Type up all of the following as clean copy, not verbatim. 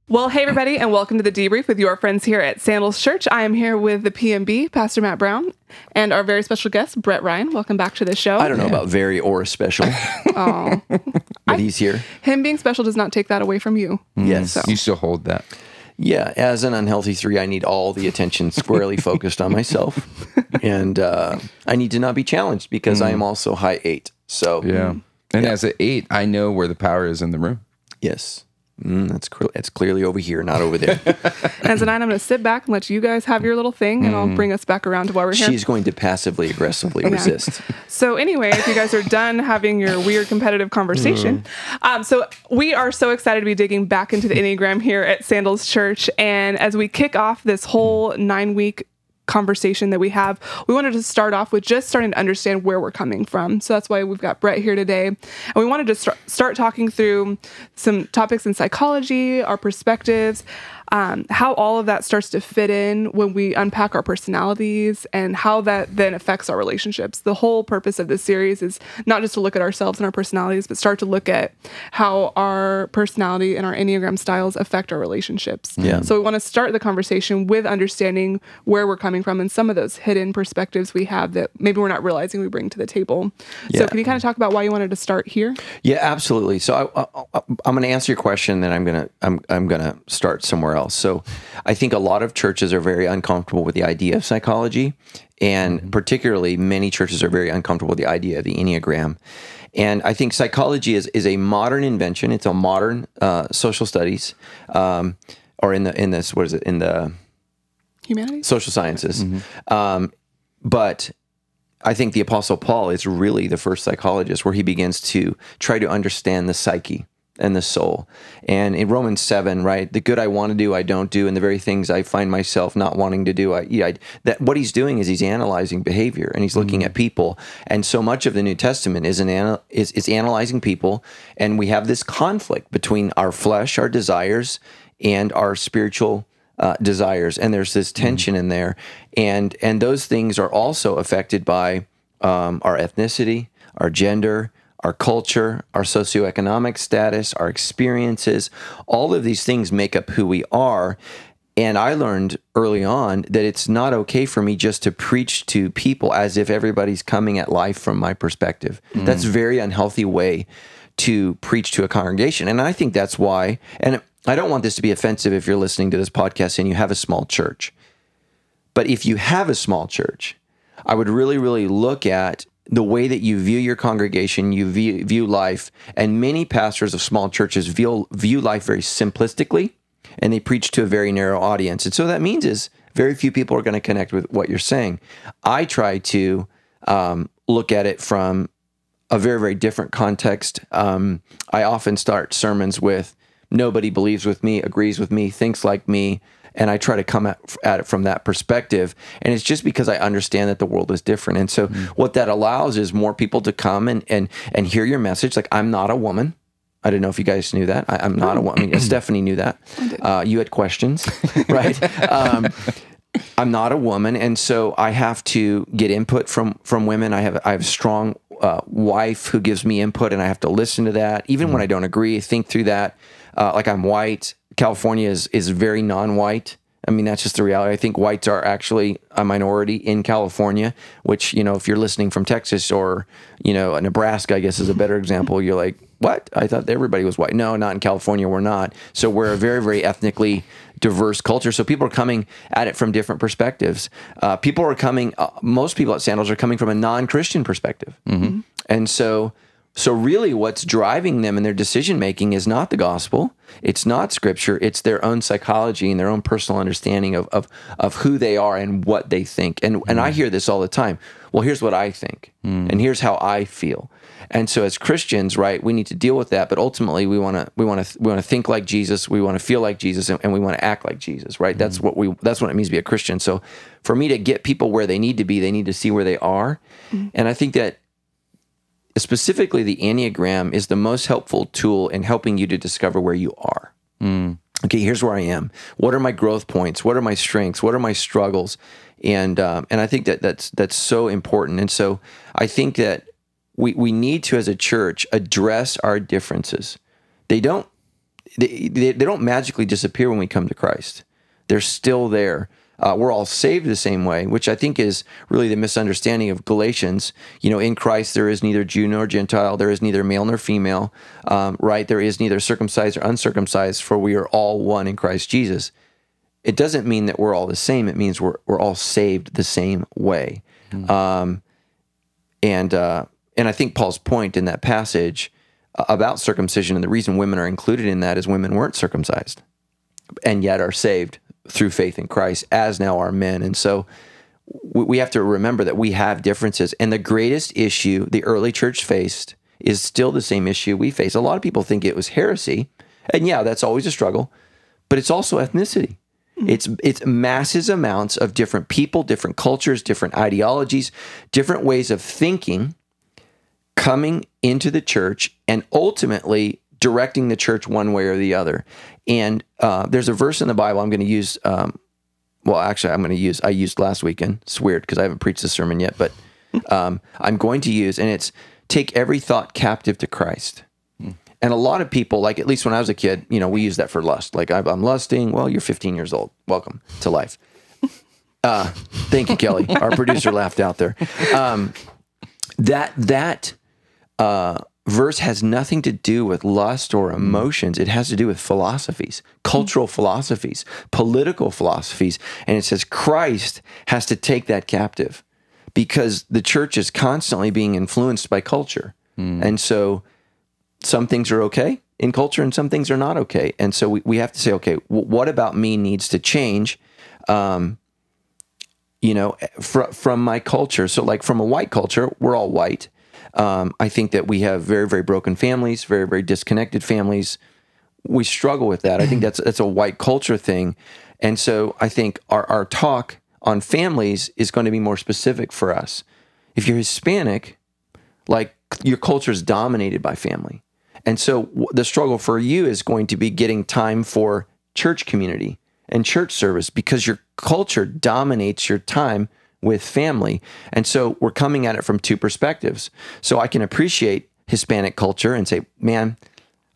Well, hey, everybody, and welcome to the Debrief with your friends here at Sandals Church. I am here with the PMB, Pastor Matt Brown, and our very special guest, Brett Ryan. Welcome back to the show. I don't know about very or special, Oh, but he's here. Him being special does not take that away from you. Yes. So. You still hold that. Yeah, as an unhealthy 3, I need all the attention squarely focused on myself. And I need to not be challenged because I am also high 8. So, Yeah. And as an 8, I know where the power is in the room. yes. That's clearly over here, not over there. As an 9, I'm going to sit back and let you guys have your little thing, and I'll bring us back around to why we're here. She's going to passively aggressively resist. So anyway, if you guys are done having your weird competitive conversation, so we are so excited to be digging back into the Enneagram here at Sandals Church. And as we kick off this whole 9-week conversation that we have, we wanted to start off with just starting to understand where we're coming from. So that's why we've got Brett here today. And we wanted to start talking through some topics in psychology, our perspectives, how all of that starts to fit in when we unpack our personalities and how that then affects our relationships. The whole purpose of this series is not just to look at ourselves and our personalities, but start to look at how our personality and our Enneagram styles affect our relationships. Yeah. So we want to start the conversation with understanding where we're coming from and some of those hidden perspectives we have that maybe we're not realizing we bring to the table. Yeah. So can you kind of talk about why you wanted to start here? Yeah, absolutely. So I'm going to answer your question, then I'm going to start somewhere else. So I think a lot of churches are very uncomfortable with the idea of psychology, and particularly many churches are very uncomfortable with the idea of the Enneagram. And I think psychology is a modern invention. It's a modern social studies, or in the Humanities? social sciences. But I think the Apostle Paul is really the first psychologist where he begins to try to understand the psyche and the soul. And in Romans 7, right, the good I want to do, I don't do, and the very things I find myself not wanting to do, that what he's doing is he's analyzing behavior, and he's looking at people. And so much of the New Testament is analyzing people, and we have this conflict between our flesh, our desires, and our spiritual desires, and there's this tension in there, and those things are also affected by our ethnicity, our gender, our culture, our socioeconomic status, our experiences. All of these things make up who we are. And I learned early on that it's not okay for me just to preach to people as if everybody's coming at life from my perspective. That's a very unhealthy way to preach to a congregation. And I think that's why, and I don't want this to be offensive if you're listening to this podcast and you have a small church. But if you have a small church, I would really, really look at the way that you view your congregation, you view life, and many pastors of small churches view life very simplistically, and they preach to a very narrow audience. And so that means is very few people are going to connect with what you're saying. I try to look at it from a very, very different context. I often start sermons with, nobody believes with me, agrees with me, thinks like me, and I try to come at it from that perspective. And it's just because I understand that the world is different. And so what that allows is more people to come and hear your message. Like, I'm not a woman. I don't know if you guys knew that. I'm not a woman. Stephanie knew that. You had questions, right? I'm not a woman. And so I have to get input from women. I have a strong wife who gives me input, and I have to listen to that. Even when I don't agree, think through that. Like, I'm white. California is very non-white. I mean, that's just the reality. I think whites are actually a minority in California, which, if you're listening from Texas or, Nebraska, I guess is a better example. You're like, what? I thought everybody was white. No, not in California. We're not. So we're a very, very ethnically diverse culture. So people are coming at it from different perspectives. People are coming, most people at Sandals are coming from a non-Christian perspective. And so really what's driving them in their decision-making is not the gospel, it's not scripture, it's their own psychology and their own personal understanding of who they are and what they think. And I hear this all the time. Well, here's what I think, and here's how I feel. And so as Christians, right, we need to deal with that, but ultimately we want to think like Jesus, we want to feel like Jesus, and we want to act like Jesus, right? That's what it means to be a Christian. So for me to get people where they need to be, they need to see where they are. And I think that specifically the Enneagram is the most helpful tool in helping you to discover where you are. Okay, here's where I am. What are my growth points? What are my strengths? What are my struggles? And I think that's so important. And so I think that we need to, as a church, address our differences. They don't they don't magically disappear when we come to Christ. They're still there. We're all saved the same way, which I think is really the misunderstanding of Galatians. In Christ, there is neither Jew nor Gentile. There is neither male nor female, right? There is neither circumcised or uncircumcised, for we are all one in Christ Jesus. It doesn't mean that we're all the same. It means we're all saved the same way. And I think Paul's point in that passage about circumcision, and the reason women are included in that is women weren't circumcised and yet are saved through faith in Christ, as now are men. And so we have to remember that we have differences. And the greatest issue the early church faced is still the same issue we face. A lot of people think it was heresy. And yeah, that's always a struggle. But it's also ethnicity. It's masses amounts of different people, different cultures, different ideologies, different ways of thinking coming into the church and ultimately directing the church one way or the other. And there's a verse in the Bible I'm going to use. I used last weekend. It's weird because I haven't preached the sermon yet, but I'm going to use, and it's take every thought captive to Christ. And a lot of people, like at least when I was a kid, we use that for lust. Like I'm lusting. Well, you're 15 years old. Welcome to life. Thank you, Kelly. Our producer laughed out there. That verse has nothing to do with lust or emotions. It has to do with philosophies, cultural philosophies, political philosophies. And it says Christ has to take that captive because the church is constantly being influenced by culture. And so some things are okay in culture and some things are not okay. And so we have to say, okay, what about me needs to change, from my culture? So like from a white culture, we're all white. I think that we have very, very broken families, very, very disconnected families. We struggle with that. I think that's a white culture thing. And so I think our talk on families is going to be more specific for us. If you're Hispanic, like your culture is dominated by family. And so the struggle for you is going to be getting time for church community and church service because your culture dominates your time with family. And so we're coming at it from two perspectives. So I can appreciate Hispanic culture and say, man,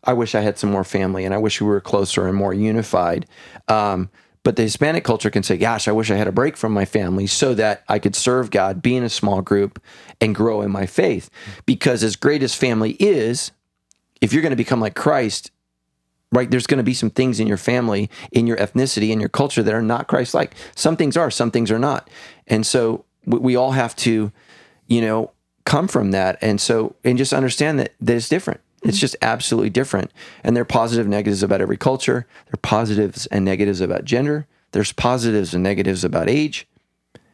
I wish I had some more family and I wish we were closer and more unified. But the Hispanic culture can say, gosh, I wish I had a break from my family so that I could serve God, be in a small group, and grow in my faith. Because as great as family is, if you're going to become like Christ, right, there's going to be some things in your family, in your ethnicity, in your culture that are not Christ-like. Some things are, some things are not. And so we all have to, come from that. And just understand that it's different. It's just absolutely different. And there are positive and negatives about every culture. There are positives and negatives about gender. There's positives and negatives about age.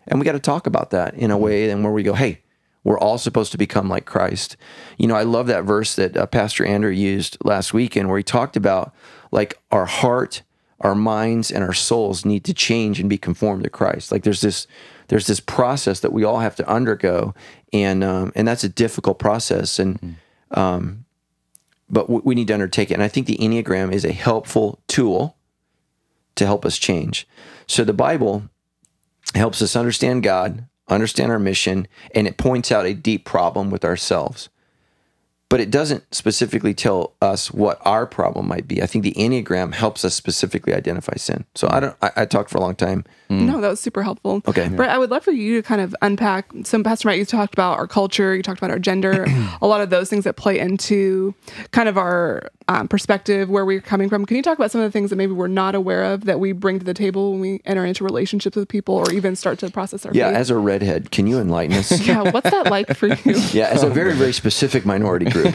And we got to talk about that in a way and where we go, hey, we're all supposed to become like Christ. I love that verse that Pastor Andrew used last weekend where he talked about like our heart, our minds, and our souls need to change and be conformed to Christ. Like there's this process that we all have to undergo, and that's a difficult process. But we need to undertake it. And I think the Enneagram is a helpful tool to help us change. So the Bible helps us understand God, understand our mission, and it points out a deep problem with ourselves. But it doesn't specifically tell us what our problem might be. I think the Enneagram helps us specifically identify sin. So I talked for a long time. No, that was super helpful. Okay. Brett, I would love for you to kind of unpack some, Pastor Matt, you talked about our culture, you talked about our gender, a lot of those things that play into kind of our perspective, where we're coming from. Can you talk about some of the things that maybe we're not aware of that we bring to the table when we enter into relationships with people or even start to process our faith? As a redhead, can you enlighten us? Yeah, what's that like for you? As a very, very specific minority group.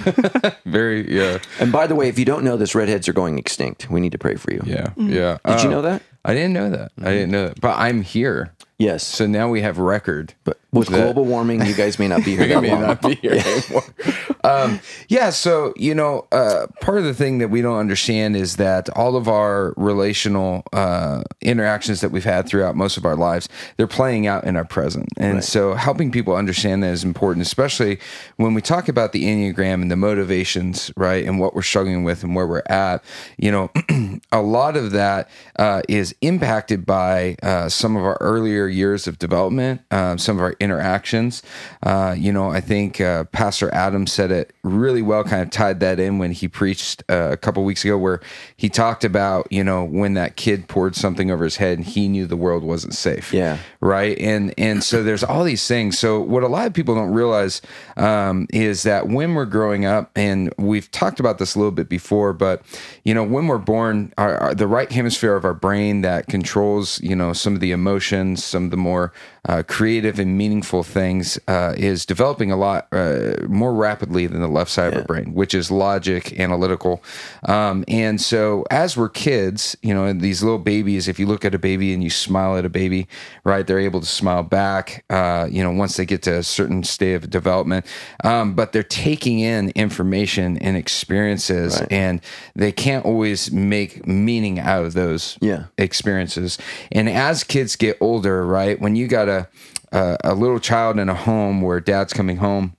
Yeah. And by the way, if you don't know this, redheads are going extinct. We need to pray for you. Yeah. Yeah. Did you know that? I didn't know that. I didn't know that. But I'm here. Yes. So now we have record. But with global warming, you guys may not be here that long. We may not be here anymore. So, part of the thing that we don't understand is that all of our relational interactions that we've had throughout most of our lives, they're playing out in our present. And so helping people understand that is important, especially when we talk about the Enneagram and the motivations, right, and what we're struggling with and where we're at. A lot of that is impacted by some of our earlier earlier years of development, some of our interactions. I think Pastor Adam said it really well, kind of tied that in when he preached a couple weeks ago, where he talked about, when that kid poured something over his head and he knew the world wasn't safe. Yeah. Right. And so there's all these things. So what a lot of people don't realize is that when we're growing up, and we've talked about this a little bit before, but, when we're born, the right hemisphere of our brain that controls, some of the emotions, some of the more creative and meaningful things is developing a lot more rapidly than the left side of our brain, which is logic, analytical. And so as we're kids, these little babies, if you look at a baby and you smile at a baby, right, they're able to smile back, once they get to a certain state of development. But they're taking in information and experiences, and they can't always make meaning out of those experiences. And as kids get older, right, when you got a little child in a home where dad's coming home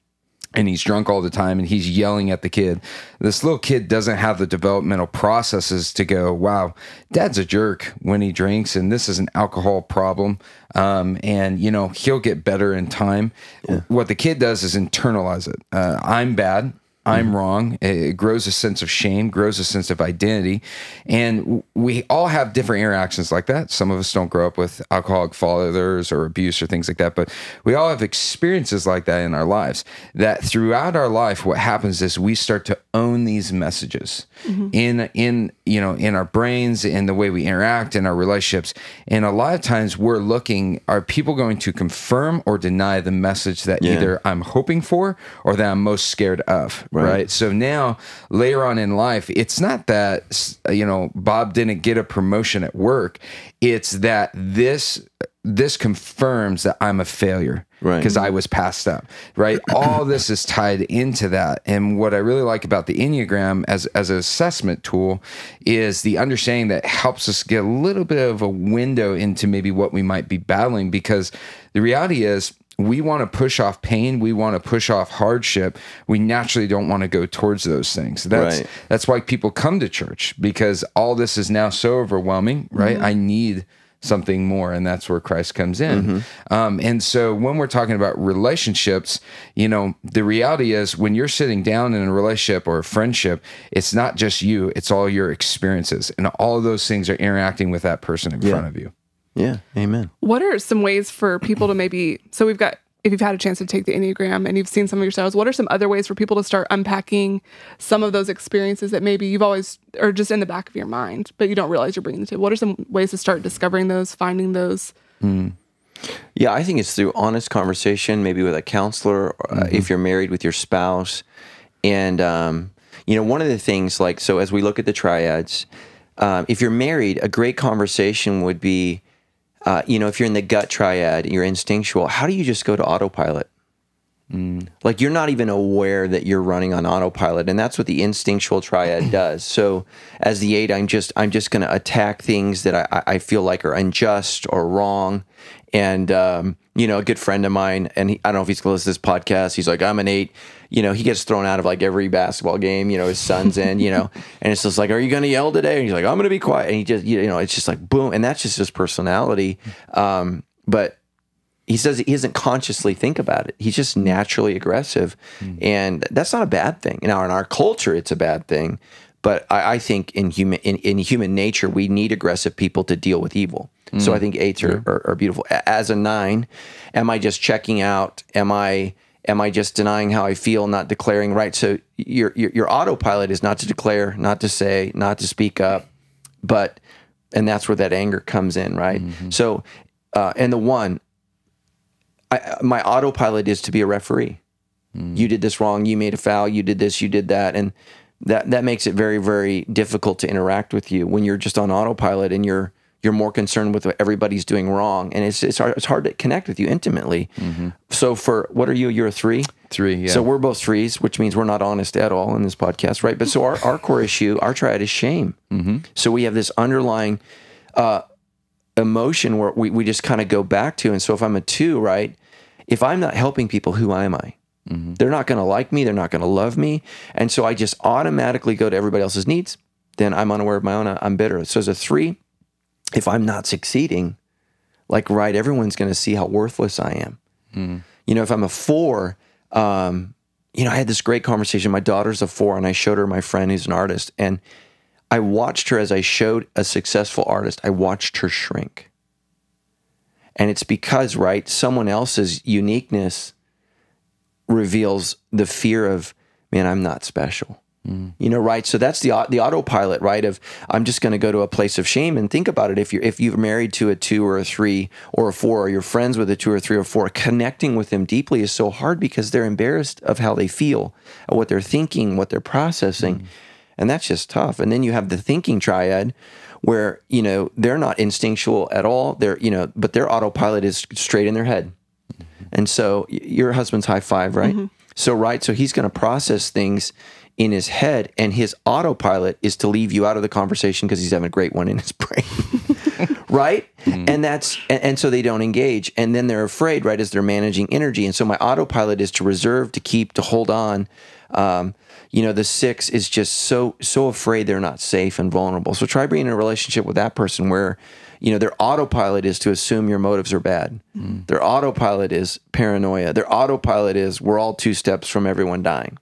and he's drunk all the time and he's yelling at the kid, this little kid doesn't have the developmental processes to go, wow, dad's a jerk when he drinks, and this is an alcohol problem. And he'll get better in time. What the kid does is internalize it. I'm bad. I'm wrong. It grows a sense of shame, grows a sense of identity. And we all have different interactions like that. Some of us don't grow up with alcoholic fathers or abuse or things like that, but we all have experiences like that in our lives, that throughout our life, what happens is we start to own these messages in our brains, in the way we interact, in our relationships. And a lot of times we're looking, are people going to confirm or deny the message that either I'm hoping for or that I'm most scared of? Right. So now later on in life, it's not that, Bob didn't get a promotion at work. It's that this confirms that I'm a failure because I was passed up. Right. All this is tied into that. And what I really like about the Enneagram as an assessment tool is the understanding that helps us get a little bit of a window into maybe what we might be battling, because the reality is, we want to push off pain. We want to push off hardship. We naturally don't want to go towards those things. That's why people come to church, because all this is now so overwhelming, right? I need something more, and that's where Christ comes in. And so when we're talking about relationships, the reality is, when you're sitting down in a relationship or a friendship, it's not just you, it's all your experiences, and all of those things are interacting with that person in front of you. Yeah. Amen. What are some ways for people to maybe, so we've got, if you've had a chance to take the Enneagram and you've seen some of your styles, what are some other ways for people to start unpacking some of those experiences that maybe you've always, or just in the back of your mind, but you don't realize you're bringing to the table? What are some ways to start discovering those, finding those? Yeah, I think it's through honest conversation, maybe with a counselor, if you're married, with your spouse. And, one of the things, so as we look at the triads, if you're married, a great conversation would be, if you're in the gut triad, you're instinctual, how do you just go to autopilot? Like, you're not even aware that you're running on autopilot, and that's what the instinctual triad does. So as the 8, I'm just going to attack things that I feel like are unjust or wrong. And, a good friend of mine, and I don't know if he's going to listen to this podcast, he's like, I'm an 8. He gets thrown out of every basketball game, his son's in, and it's just like, are you going to yell today? And he's like, I'm going to be quiet. And he just, it's just like, boom. And that's just his personality. But he says he doesn't consciously think about it. He's just naturally aggressive. And that's not a bad thing. Now, in our culture, it's a bad thing. But I think in human nature, we need aggressive people to deal with evil. So I think 8s are beautiful. As a 9, am I just checking out? Am I just denying how I feel, not declaring? Right. So your autopilot is not to declare, not to say, not to speak up, and that's where that anger comes in, right? So, and the 1, my autopilot is to be a referee. You did this wrong. You made a foul. You did this. You did that, and that makes it very, very difficult to interact with you when you're just on autopilot and you're more concerned with what everybody's doing wrong, and it's hard to connect with you intimately. So what are you? You're a 3? 3, yeah. So we're both 3s, which means we're not honest at all in this podcast, right? But so our core issue, our triad, is shame. So we have this underlying emotion where we just kind of go back to. And so if I'm a 2, right, if I'm not helping people, who am I? They're not going to like me. They're not going to love me. And so I just automatically go to everybody else's needs. Then I'm unaware of my own. I'm bitter. So as a 3, if I'm not succeeding, like, right, everyone's going to see how worthless I am. You know, if I'm a 4, you know, I had this great conversation. My daughter's a 4, and I showed her my friend who's an artist, and I watched her as I showed a successful artist. I watched her shrink. And it's because, right, someone else's uniqueness reveals the fear of, man, I'm not special. You know, right? So that's the autopilot, right? Of I'm just going to go to a place of shame. And think about it: if you're married to a 2 or a 3 or a 4, or you're friends with a 2 or 3 or 4, connecting with them deeply is so hard because they're embarrassed of how they feel, what they're thinking, what they're processing, and that's just tough. And then you have the thinking triad, where you know they're not instinctual at all. They're but their autopilot is straight in their head. And so your husband's high 5, right? So he's going to process things in his head, and his autopilot is to leave you out of the conversation because he's having a great one in his brain, right? And so they don't engage, and then they're afraid, right, as they're managing energy. And so my autopilot is to reserve, to keep, to hold on. You know, the 6 is just so afraid they're not safe and vulnerable. So try being in a relationship with that person where, you know, their autopilot is to assume your motives are bad. Their autopilot is paranoia. Their autopilot is we're all 2 steps from everyone dying.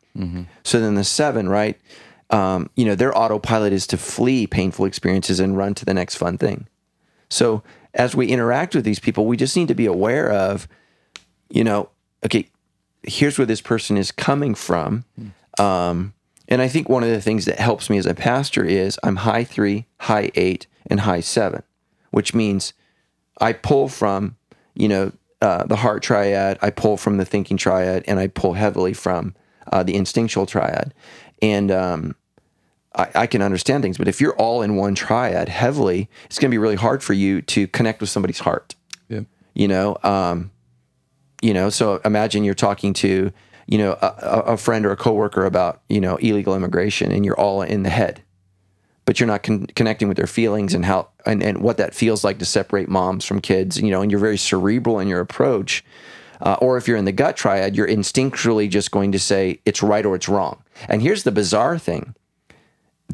So then the 7, right, you know, their autopilot is to flee painful experiences and run to the next fun thing. So as we interact with these people, we just need to be aware of, you know, okay, here's where this person is coming from. And I think one of the things that helps me as a pastor is I'm high 3, high 8, and high 7, which means I pull from, you know, the heart triad, I pull from the thinking triad, and I pull heavily from the instinctual triad. And I can understand things, but if you're all in one triad heavily, it's going to be really hard for you to connect with somebody's heart. You know, so imagine you're talking to, you know, a friend or a coworker about, you know, illegal immigration, and you're all in the head, but you're not connecting with their feelings and how and what that feels like to separate moms from kids, you know, and you're very cerebral in your approach. Or if you're in the gut triad, you're instinctually just going to say it's right or it's wrong. And here's the bizarre thing.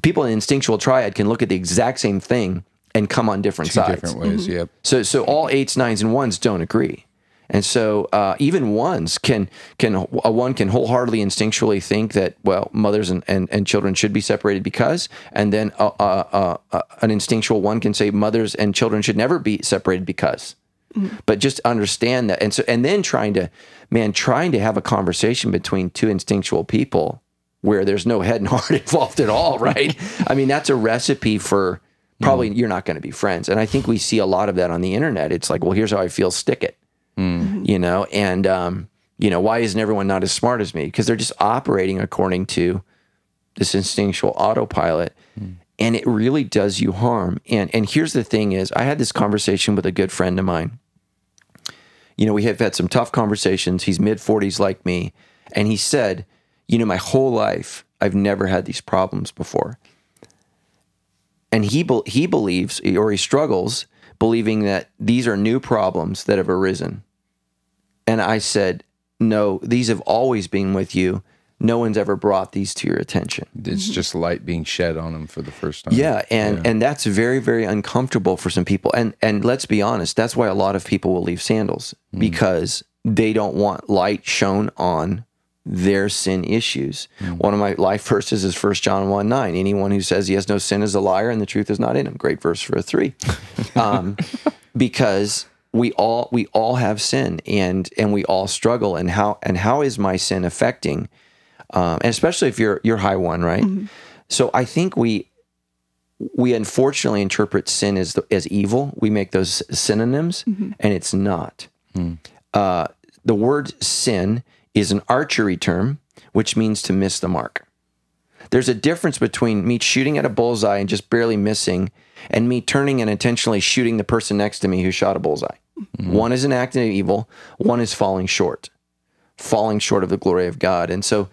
People in instinctual triad can look at the exact same thing and come on different sides. Different ways, yep. So all 8s, 9s, and 1s don't agree. And so even 1s can wholeheartedly instinctually think that, well, mothers and children should be separated because, and then an instinctual 1 can say mothers and children should never be separated because. But just understand that, and then trying to have a conversation between 2 instinctual people where there's no head and heart involved at all, right? I mean, that's a recipe for probably you're not going to be friends. And I think we see a lot of that on the internet. It's like, well, here's how I feel, stick it, you know, and you know, why isn't everyone not as smart as me? Because they're just operating according to this instinctual autopilot. And it really does you harm. And here's the thing is, I had this conversation with a good friend of mine. You know, we have had some tough conversations. He's mid-40s like me. And he said, you know, my whole life, I've never had these problems before. And he believes, or he struggles, believing that these are new problems that have arisen. And I said, no, these have always been with you. No one's ever brought these to your attention. It's just light being shed on them for the first time. Yeah, and that's very, very uncomfortable for some people. And let's be honest, that's why a lot of people will leave sandals, because they don't want light shown on their sin issues. One of my life verses is 1 John 1:9. Anyone who says he has no sin is a liar, and the truth is not in him. Great verse for a 3. Because we all have sin, and we all struggle. And how is my sin affecting? And especially if you're high 1, right? So I think we unfortunately interpret sin as evil. We make those synonyms, and it's not. The word sin is an archery term, which means to miss the mark. There's a difference between me shooting at a bullseye and just barely missing, and me turning and intentionally shooting the person next to me who shot a bullseye. One is an act of evil, one is falling short of the glory of God. And so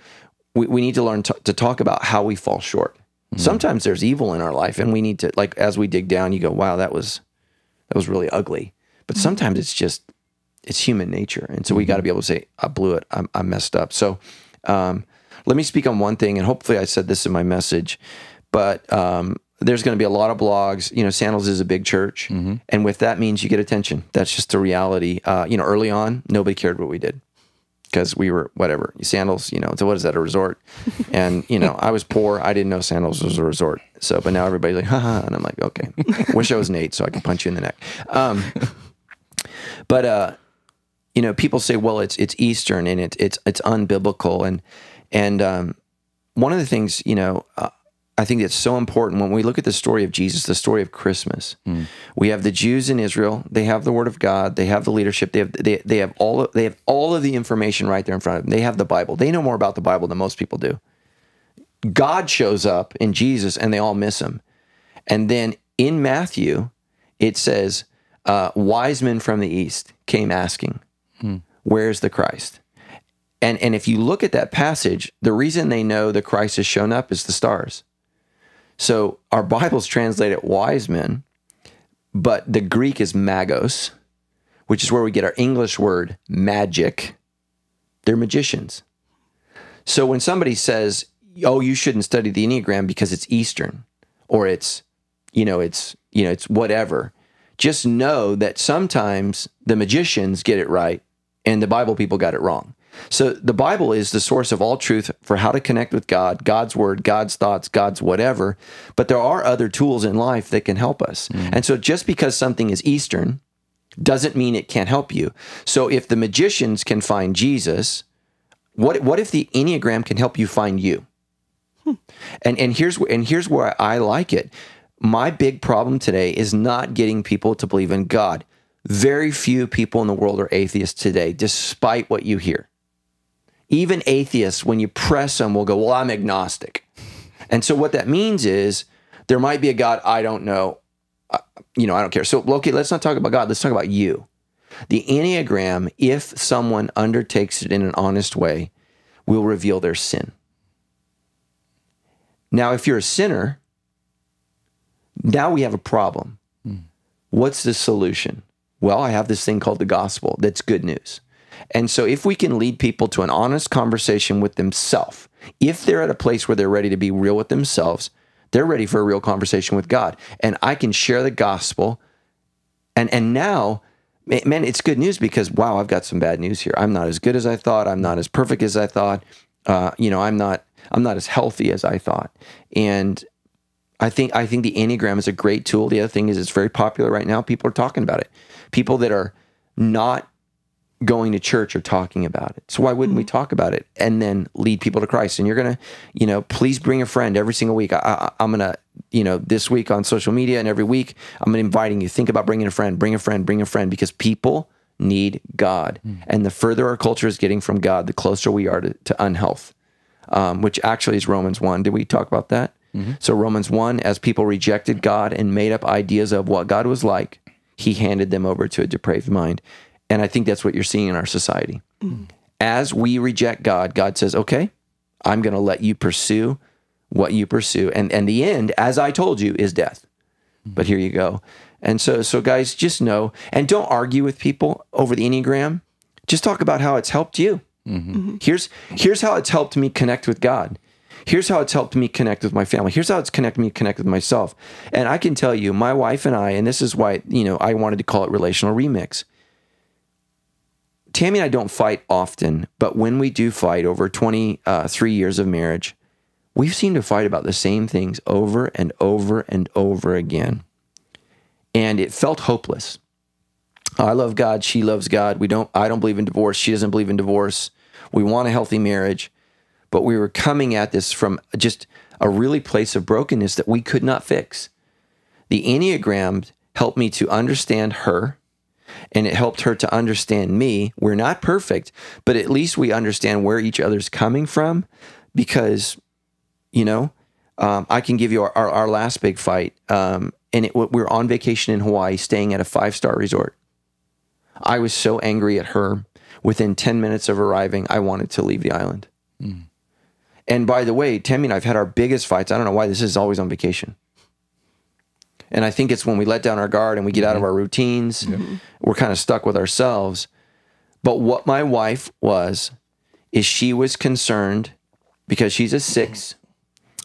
we need to learn to talk about how we fall short. Sometimes there's evil in our life, and we need to, like, as we dig down, you go, wow, that was really ugly. But sometimes it's human nature. And so we got to be able to say, I blew it, I messed up. So let me speak on one thing, and hopefully I said this in my message, but there's going to be a lot of blogs. Sandals is a big church, and with that means you get attention. That's just the reality. Early on, nobody cared what we did because we were whatever. Sandals, so what is that, a resort? And I was poor. I didn't know Sandals was a resort. So, but now everybody's like, haha, and I'm like, okay. Wish I was Nate so I can punch you in the neck. But people say, well, it's Eastern and it's unbiblical, and one of the things I think that's so important when we look at the story of Jesus, the story of Christmas. We have the Jews in Israel. They have the Word of God. They have the leadership. They have all of the information right there in front of them. They have the Bible. They know more about the Bible than most people do. God shows up in Jesus, and they all miss him. And then in Matthew, it says, wise men from the east came asking, where's the Christ? And if you look at that passage, the reason they know the Christ has shown up is the stars. So our Bibles translate it wise men, but the Greek is magos, which is where we get our English word magic. They're magicians. So when somebody says, oh, you shouldn't study the Enneagram because it's Eastern, or it's whatever, just know that sometimes the magicians get it right and the Bible people got it wrong. So the Bible is the source of all truth for how to connect with God, God's word, God's thoughts, God's whatever. But there are other tools in life that can help us. And so just because something is Eastern doesn't mean it can't help you. So if the magicians can find Jesus, what if the Enneagram can help you find you? And here's where I like it. My big problem today is not getting people to believe in God. Very few people in the world are atheists today, despite what you hear. Even atheists, when you press them, will go, well, I'm agnostic. And so what that means is there might be a God I don't know. I don't care. So, okay, let's not talk about God. Let's talk about you. The Enneagram, if someone undertakes it in an honest way, will reveal their sin. Now, if you're a sinner, now we have a problem. What's the solution? Well, I have this thing called the gospel. That's good news. And so if we can lead people to an honest conversation with themselves, if they're at a place where they're ready to be real with themselves, they're ready for a real conversation with God. And I can share the gospel. And now, man, it's good news because, wow, I've got some bad news here. I'm not as good as I thought. I'm not as perfect as I thought. I'm not as healthy as I thought. And I think the Enneagram is a great tool. The other thing is it's very popular right now. People are talking about it. People that are not going to church are talking about it. So why wouldn't we talk about it and then lead people to Christ? And you're going to, please bring a friend every single week. I'm going to, this week on social media and every week, I'm inviting you, think about bringing a friend, bring a friend, because people need God. And the further our culture is getting from God, the closer we are to unhealth, which actually is Romans 1. Did we talk about that? So Romans 1, as people rejected God and made up ideas of what God was like, he handed them over to a depraved mind. And I think that's what you're seeing in our society. As we reject God, God says, okay, I'm going to let you pursue what you pursue. And the end, as I told you, is death. But here you go. And so guys, just know, and don't argue with people over the Enneagram. Just talk about how it's helped you. Here's how it's helped me connect with God. Here's how it's helped me connect with my family. Here's how it's connected me connect with myself. And I can tell you, my wife and I, and this is why, I wanted to call it Relational Remix. Tammy and I don't fight often, but when we do fight over 23 years of marriage, we seem to fight about the same things over and over and over again. And it felt hopeless. I love God. She loves God. I don't believe in divorce. She doesn't believe in divorce. We want a healthy marriage. But we were coming at this from just a really place of brokenness that we could not fix. The Enneagram helped me to understand her, and it helped her to understand me. We're not perfect, but at least we understand where each other's coming from, because, I can give you our last big fight. We were on vacation in Hawaii, staying at a 5-star resort. I was so angry at her. Within 10 minutes of arriving, I wanted to leave the island. And by the way, Tammy and I have had our biggest fights. I don't know why this is always on vacation. And I think it's when we let down our guard and we get out of our routines. We're kind of stuck with ourselves. But what my wife is she was concerned because she's a 6.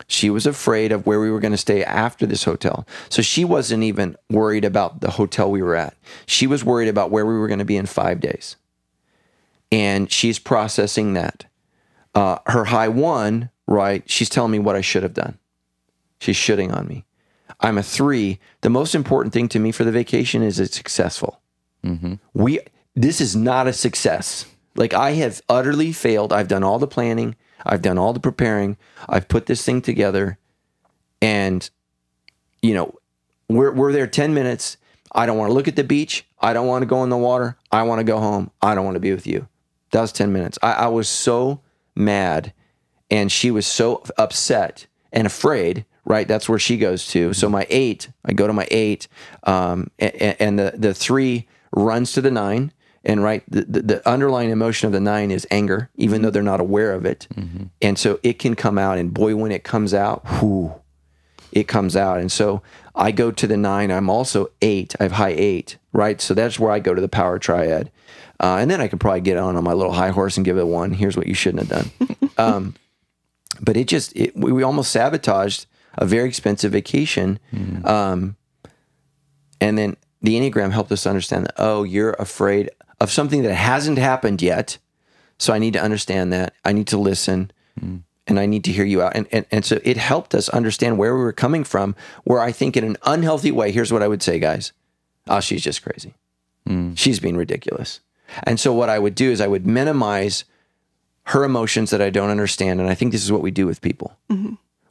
She was afraid of where we were going to stay after this hotel. So she wasn't even worried about the hotel we were at. She was worried about where we were going to be in 5 days. And she's processing that. Her high one, right? She's telling me what I should have done. She's shitting on me. I'm a 3. The most important thing to me for the vacation is it's successful. This is not a success. Like, I have utterly failed. I've done all the planning. I've done all the preparing. I've put this thing together, and we're there 10 minutes. I don't want to look at the beach. I don't want to go in the water. I want to go home. I don't want to be with you. That was 10 minutes. I was so mad, and she was so upset and afraid, right? That's where she goes to. So my 8, I go to my 8, and the 3 runs to the 9. And right, the underlying emotion of the 9 is anger, even though they're not aware of it. And so it can come out, and boy, when it comes out, it comes out. And so I go to the 9. I'm also 8. I have high 8, right? So that's where I go to the power triad. And then I could probably get on my little high horse and give it 1. Here's what you shouldn't have done. But we almost sabotaged a very expensive vacation. And then the Enneagram helped us understand that, oh, you're afraid of something that hasn't happened yet. So I need to understand that. I need to listen, and I need to hear you out. And so it helped us understand where we were coming from, where I think in an unhealthy way, here's what I would say, guys. Oh, she's just crazy. She's being ridiculous. And so what I would do is I would minimize her emotions that I don't understand. And I think this is what we do with people.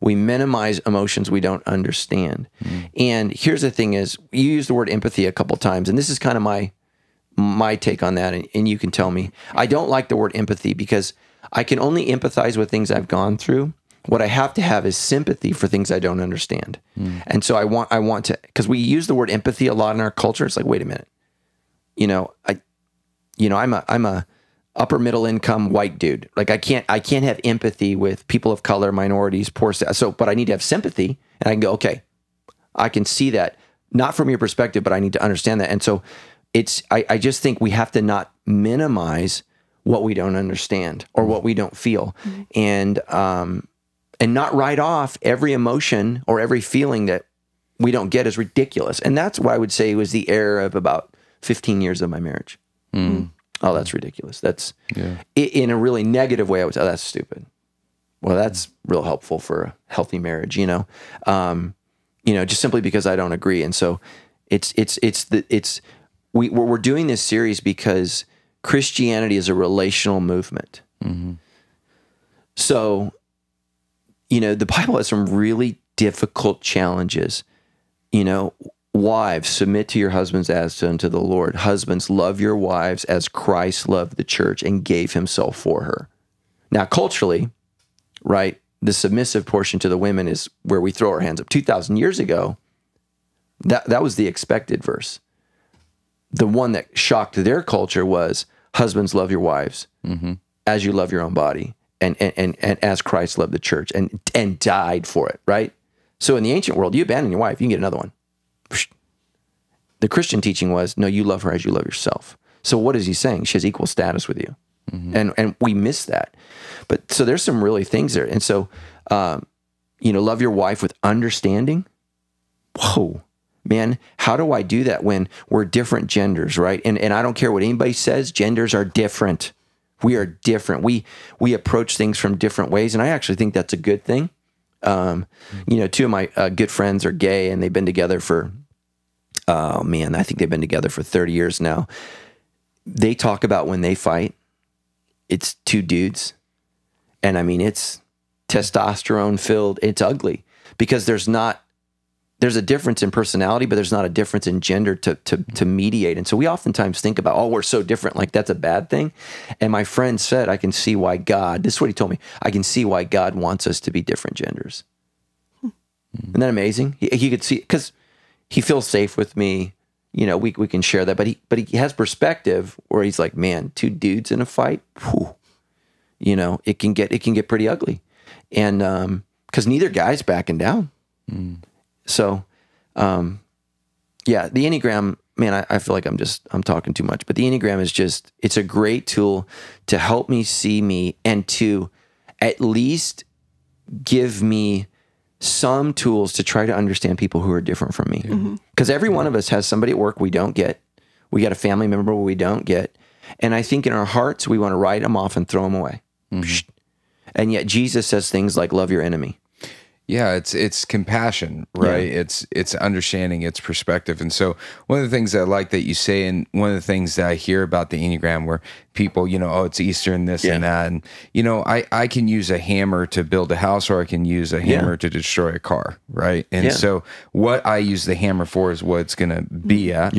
We minimize emotions we don't understand. And here's the thing is, you use the word empathy a couple times, and this is kind of my take on that, and you can tell me. I don't like the word empathy because I can only empathize with things I've gone through. What I have to have is sympathy for things I don't understand. And so I want to, because we use the word empathy a lot in our culture. It's like, wait a minute, I'm a upper middle income white dude. Like I can't have empathy with people of color, minorities, poor. But I need to have sympathy, and I can go, okay, I can see that, not from your perspective, but I need to understand that. And so I just think we have to not minimize what we don't understand or what we don't feel, and not write off every emotion or every feeling that we don't get as ridiculous. And that's what I would say was the error of about 15 years of my marriage. Oh, that's ridiculous. That's in a really negative way. I would say, oh, that's stupid. Well, that's real helpful for a healthy marriage, just simply because I don't agree. And so we're doing this series because Christianity is a relational movement. So, the Bible has some really difficult challenges. Wives, submit to your husbands as unto the Lord. Husbands, love your wives as Christ loved the church and gave himself for her. Now, culturally, right, the submissive portion to the women is where we throw our hands up. 2,000 years ago, that was the expected verse. The one that shocked their culture was, husbands, love your wives as you love your own body, and as Christ loved the church and died for it, right? So in the ancient world, you abandon your wife, you can get another one. The Christian teaching was, no, you love her as you love yourself. So what is he saying? She has equal status with you. And we miss that. But so there's some really things there. And so, love your wife with understanding. Whoa, man, how do I do that when we're different genders, right? And I don't care what anybody says, genders are different. We are different. We approach things from different ways. And I actually think that's a good thing. Two of my good friends are gay, and they've been together for, I think they've been together for 30 years now. They talk about when they fight, it's two dudes. And it's testosterone filled. It's ugly because there's a difference in personality, but there's not a difference in gender to mediate. And so we oftentimes think about, oh, we're so different, like that's a bad thing. And my friend said, I can see why this is what he told me, I can see why God wants us to be different genders. Isn't that amazing? He could see, because he feels safe with me. We can share that, but he has perspective where he's like, man, two dudes in a fight, whew, it can get pretty ugly. And because neither guy's backing down. So, the Enneagram, man, I feel like I'm talking too much, but the Enneagram is it's a great tool to help me see me and to at least give me some tools to try to understand people who are different from me. Because every one of us has somebody at work we don't get. We got a family member we don't get. And I think in our hearts, we want to write them off and throw them away. And yet Jesus says things like, love your enemy. Yeah, it's compassion, right? Yeah. It's understanding, it's perspective. And so one of the things I like that you say, and one of the things that I hear about the Enneagram where people, oh, it's Easter and this and that. And, I can use a hammer to build a house, or I can use a hammer to destroy a car, right? And so what I use the hammer for is what it's going to be at.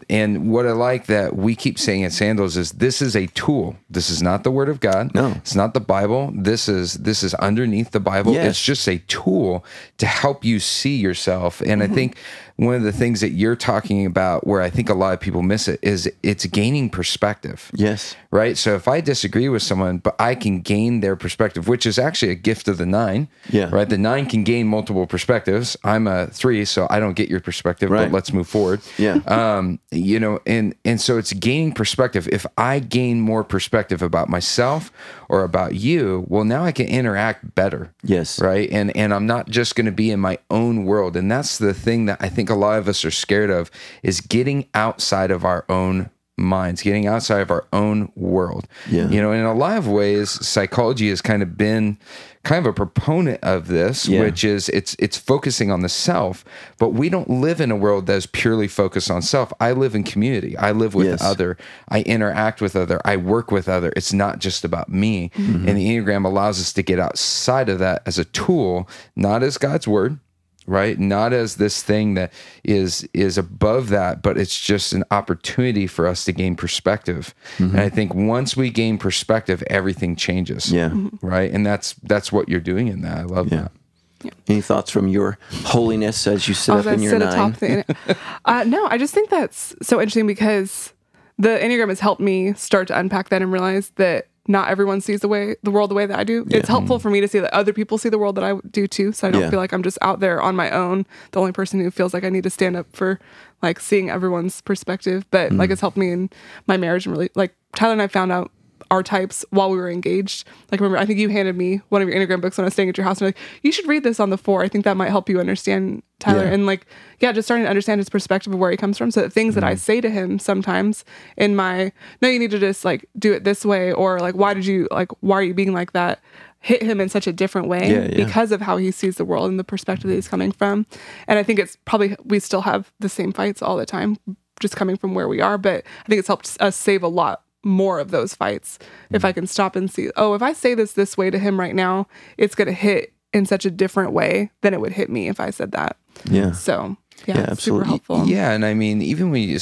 And what I like that we keep saying at Sandals is this is a tool. This is not the Word of God. No. It's not the Bible. This is underneath the Bible. Yes. It's just a tool to help you see yourself. And I think one of the things that you're talking about where I think a lot of people miss it is it's gaining perspective. Yes. Right? So if I disagree with someone, but I can gain their perspective, which is actually a gift of the 9. Yeah. Right? The 9 can gain multiple perspectives. I'm a 3, so I don't get your perspective, Right. but let's move forward. Yeah. And so it's gaining perspective. If I gain more perspective about myself or about you, well, now I can interact better. Yes. Right? And I'm not just going to be in my own world. And that's the thing that I think a lot of us are scared of, is getting outside of our own minds, getting outside of our own world. Yeah. In a lot of ways, psychology has kind of been kind of a proponent of this, which is it's focusing on the self, but we don't live in a world that is purely focused on self. I live in community. I live with other. I interact with other. I work with other. It's not just about me. And the Enneagram allows us to get outside of that as a tool, not as God's word, right? Not as this thing that is above that, but it's just an opportunity for us to gain perspective. And I think once we gain perspective, everything changes. Yeah. Right. And that's what you're doing in that. I love that. Yeah. Any thoughts from your holiness as you sit up in your 9? No, I just think that's so interesting because the Enneagram has helped me start to unpack that and realize that not everyone sees the world the way that I do. It's helpful for me to see that other people see the world that I do too. So I don't feel like I'm just out there on my own, the only person who feels like I need to stand up for like seeing everyone's perspective. But like it's helped me in my marriage, and really like Tyler and I found out our types while we were engaged. Like, remember, I think you handed me one of your Enneagram books when I was staying at your house, and you're like, you should read this on the 4. I think that might help you understand Tyler. And like, just starting to understand his perspective of where he comes from. So that things that I say to him sometimes in my, no, you need to just like do it this way, or like, why are you being like that? Hit him in such a different way because of how he sees the world and the perspective that he's coming from. And I think it's probably, we still have the same fights all the time, just coming from where we are. But I think it's helped us save a lot more of those fights if I can stop and see, if I say this way to him right now, it's going to hit in such a different way than it would hit me if I said that. So it's super helpful. And I mean, even when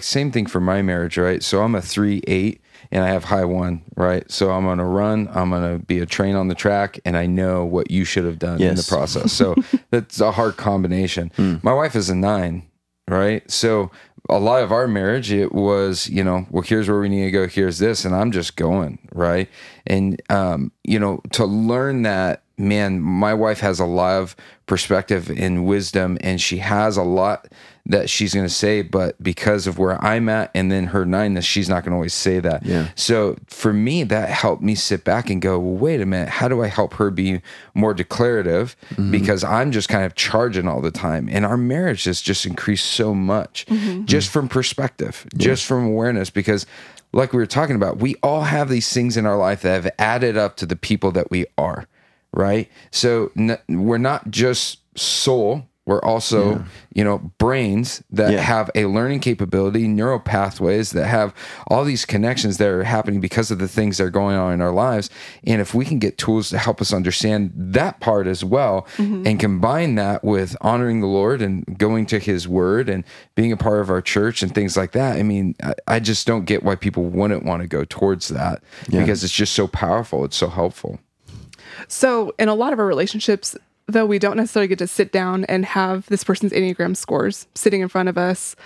same thing for my marriage, right? So I'm a 3-8 and I have high 1, right? So I'm going to run, I'm going to be a train on the track, and I know what you should have done in the process. So that's a hard combination. My wife is a 9, right? So a lot of our marriage, it was, here's where we need to go, here's this, and I'm just going, right? And, to learn that, man, my wife has a lot of perspective and wisdom, and she has a lot that she's going to say, but because of where I'm at and then her 9ness, she's not going to always say that. So for me, that helped me sit back and go, well, wait a minute, how do I help her be more declarative? Because I'm just kind of charging all the time. And our marriage has just increased so much just from perspective, just from awareness, because like we were talking about, we all have these things in our life that have added up to the people that we are. Right. So we're not just soul. We're also, brains that have a learning capability, neural pathways that have all these connections that are happening because of the things that are going on in our lives. And if we can get tools to help us understand that part as well, and combine that with honoring the Lord and going to his word and being a part of our church and things like that, I mean, I just don't get why people wouldn't want to go towards that because it's just so powerful. It's so helpful. So in a lot of our relationships, though, we don't necessarily get to sit down and have this person's Enneagram scores sitting in front of us.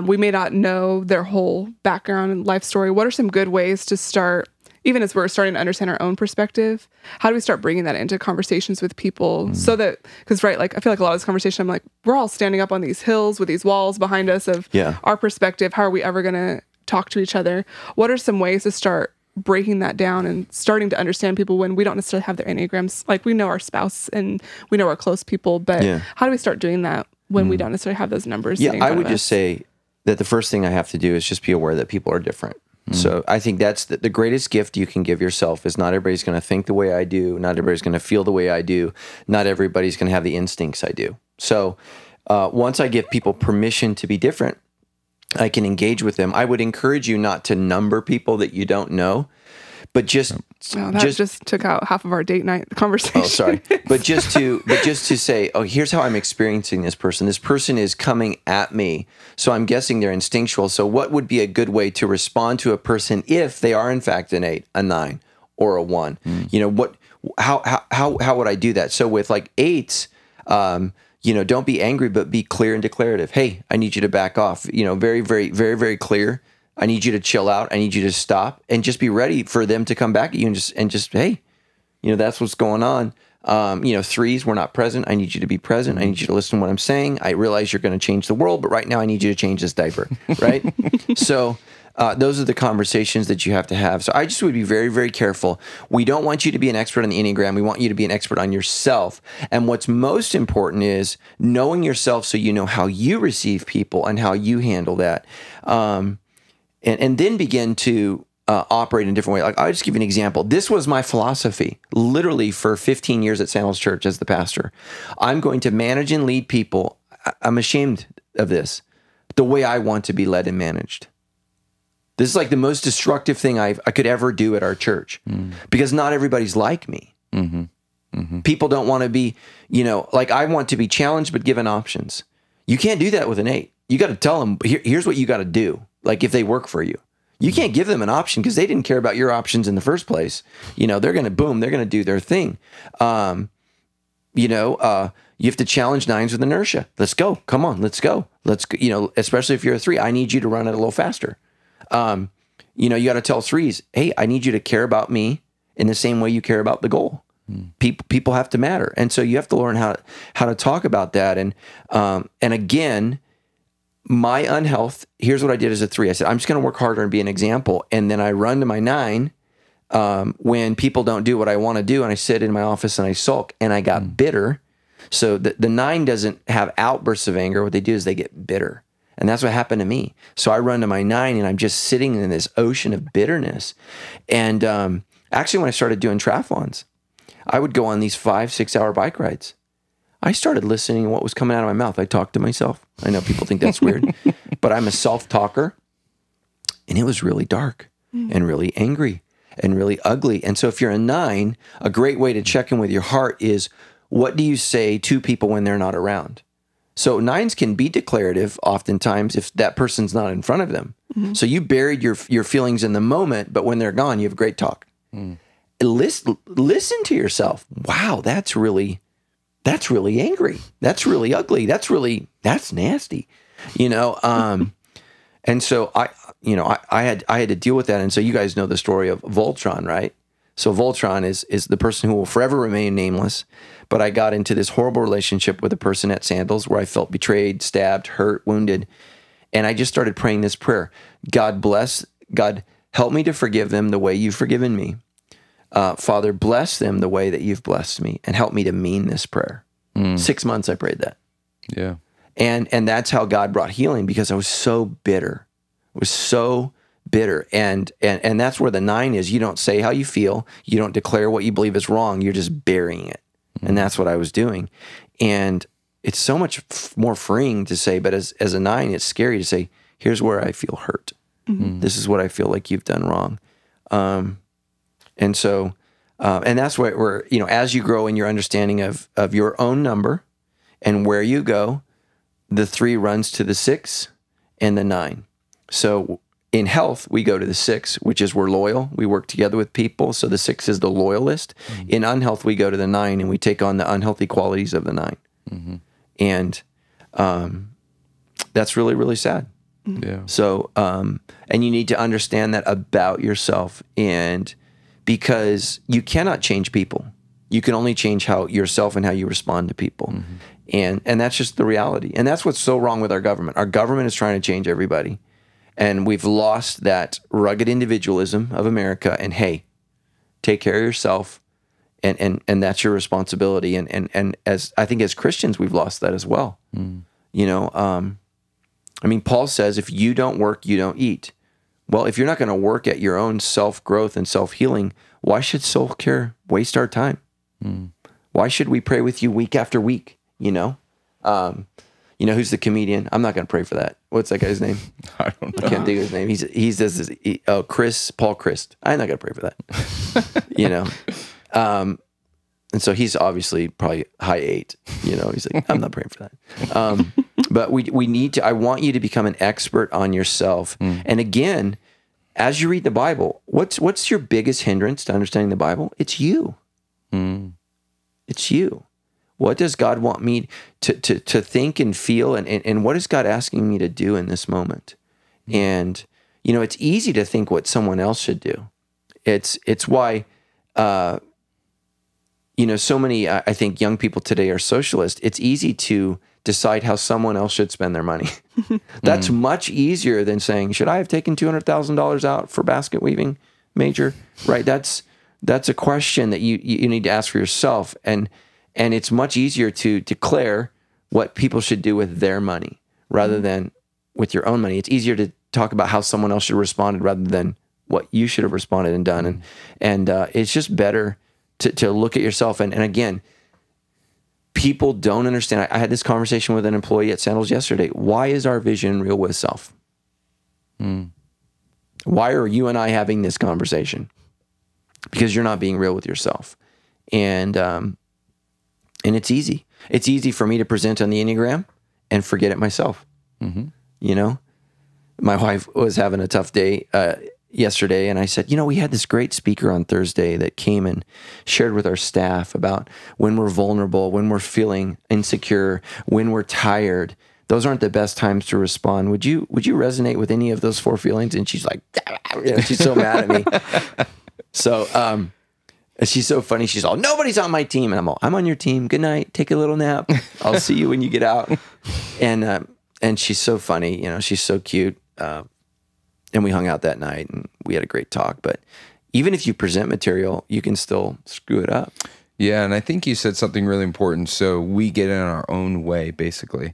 We may not know their whole background and life story. What are some good ways to start, even as we're starting to understand our own perspective? How do we start bringing that into conversations with people so that, because I feel like a lot of this conversation, I'm like, we're all standing up on these hills with these walls behind us of our perspective. How are we ever going to talk to each other? What are some ways to start breaking that down and starting to understand people when we don't necessarily have their Enneagrams? Like, we know our spouse and we know our close people, but how do we start doing that when we don't necessarily have those numbers? Yeah, I would just say that the first thing I have to do is just be aware that people are different. So I think that's the greatest gift you can give yourself is not everybody's going to think the way I do. Not everybody's going to feel the way I do. Not everybody's going to have the instincts I do. So once I give people permission to be different, I can engage with them. I would encourage you not to number people that you don't know, but just just took out half of our date night conversation. Oh, sorry. But just to say, oh, here's how I'm experiencing this person. This person is coming at me, so I'm guessing they're instinctual. So what would be a good way to respond to a person if they are in fact an 8, a 9, or a 1? You know, how would I do that? So with like 8s, you know, don't be angry, but be clear and declarative. Hey, I need you to back off. You know, very, very, very, very clear. I need you to chill out. I need you to stop and just be ready for them to come back at you and just hey, you know, that's what's going on. You know, 3s, we're not present. I need you to be present. I need you to listen to what I'm saying. I realize you're going to change the world, but right now I need you to change this diaper, right? So those are the conversations that you have to have. So I just would be very, very careful. We don't want you to be an expert on the Enneagram. We want you to be an expert on yourself. And what's most important is knowing yourself so you know how you receive people and how you handle that. And then begin to operate in a different way. Like, I'll just give you an example. This was my philosophy, literally for 15 years at Sandals Church as the pastor. I'm going to manage and lead people. I'm ashamed of this, the way I want to be led and managed. This is like the most destructive thing I could ever do at our church because not everybody's like me. People don't want to be, you know, like I want to be challenged but given options. You can't do that with an 8. You got to tell them, here's what you got to do. Like if they work for you, you can't give them an option because they didn't care about your options in the first place. You know, they're going to do their thing. You know, you have to challenge 9s with inertia. Let's go. Come on, let's go. Let's go. You know, especially if you're a 3, I need you to run it a little faster. You know, you got to tell 3s, hey, I need you to care about me in the same way you care about the goal. People have to matter. And so you have to learn how to talk about that. And again, my unhealth, here's what I did as a 3. I said, I'm just going to work harder and be an example. And then I run to my 9 when people don't do what I want to do. And I sit in my office and I sulk and I got bitter. So the 9 doesn't have outbursts of anger. What they do is they get bitter. And that's what happened to me. So I run to my 9 and I'm just sitting in this ocean of bitterness. And actually, when I started doing triathlons, I would go on these 5-6 hour bike rides. I started listening to what was coming out of my mouth. I talked to myself. I know people think that's weird, but I'm a self-talker. And it was really dark and really angry and really ugly. And so if you're a 9, a great way to check in with your heart is, what do you say to people when they're not around? So 9s can be declarative oftentimes if that person's not in front of them. So you buried your feelings in the moment, but when they're gone, you have great talk. Listen to yourself. Wow, that's really angry. That's really ugly. That's nasty. You know, and so I had to deal with that. And so you guys know the story of Voltron, right? So Voltron is the person who will forever remain nameless. But I got into this horrible relationship with a person at Sandals where I felt betrayed, stabbed, hurt, wounded. And I just started praying this prayer. God, help me to forgive them the way you've forgiven me. Father, bless them the way that you've blessed me, and help me to mean this prayer. 6 months I prayed that. Yeah. And that's how God brought healing, because I was so bitter. I was so bitter. And that's where the 9 is. You don't say how you feel. You don't declare what you believe is wrong. You're just burying it. And that's what I was doing. And it's so much more freeing to say, but as a 9, it's scary to say, here's where I feel hurt. This is what I feel like you've done wrong. And so, and that's where, you know, as you grow in your understanding of your own number and where you go, the 3 runs to the 6 and the 9. So in health, we go to the 6, which is we're loyal. We work together with people. So the 6 is the loyalist. In unhealth, we go to the 9 and we take on the unhealthy qualities of the 9. And that's really, really sad. Yeah. So, and you need to understand that about yourself, and because you cannot change people. You can only change how yourself and how you respond to people. And that's just the reality. And that's what's so wrong with our government. Our government is trying to change everybody. And we've lost that rugged individualism of America. And hey, take care of yourself, and that's your responsibility. And as I think as Christians, we've lost that as well. You know, I mean, Paul says, if you don't work, you don't eat. Well, if you're not going to work at your own self-growth and self-healing, why should soul care waste our time? Why should we pray with you week after week? You know, who's the comedian? I'm not going to pray for that. What's that guy's name? I don't know. I can't think of his name. He says this. Paul Christ. I'm not going to pray for that. You know, and so he's obviously probably high 8. You know, he's like, I'm not praying for that. But we need to. I want you to become an expert on yourself. And again, as you read the Bible, what's your biggest hindrance to understanding the Bible? It's you. It's you. What does God want me to think and feel, and what is God asking me to do in this moment? And you know, it's easy to think what someone else should do. It's why you know, so many I think young people today are socialist. It's easy to decide how someone else should spend their money. That's much easier than saying, should I have taken $200,000 out for basket weaving major? Right? That's a question that you need to ask for yourself. And it's much easier to declare what people should do with their money rather than with your own money. It's easier to talk about how someone else should have responded rather than what you should have responded and done. And it's just better to look at yourself. And again, people don't understand. I had this conversation with an employee at Sandals yesterday. Why is our vision real with self? Why are you and I having this conversation? Because you're not being real with yourself. And it's easy. It's easy for me to present on the Enneagram and forget it myself. You know, my wife was having a tough day yesterday, and I said, you know, we had this great speaker on Thursday that came and shared with our staff about when we're vulnerable, when we're feeling insecure, when we're tired. Those aren't the best times to respond. Would you resonate with any of those 4 feelings? And she's like, you know, she's so mad at me. So she's so funny. She's all, nobody's on my team. And I'm all, I'm on your team. Good night. Take a little nap. I'll see you when you get out. And she's so funny. You know, she's so cute. And we hung out that night and we had a great talk. But even if you present material, you can still screw it up. Yeah, and I think you said something really important. So we get in our own way, basically.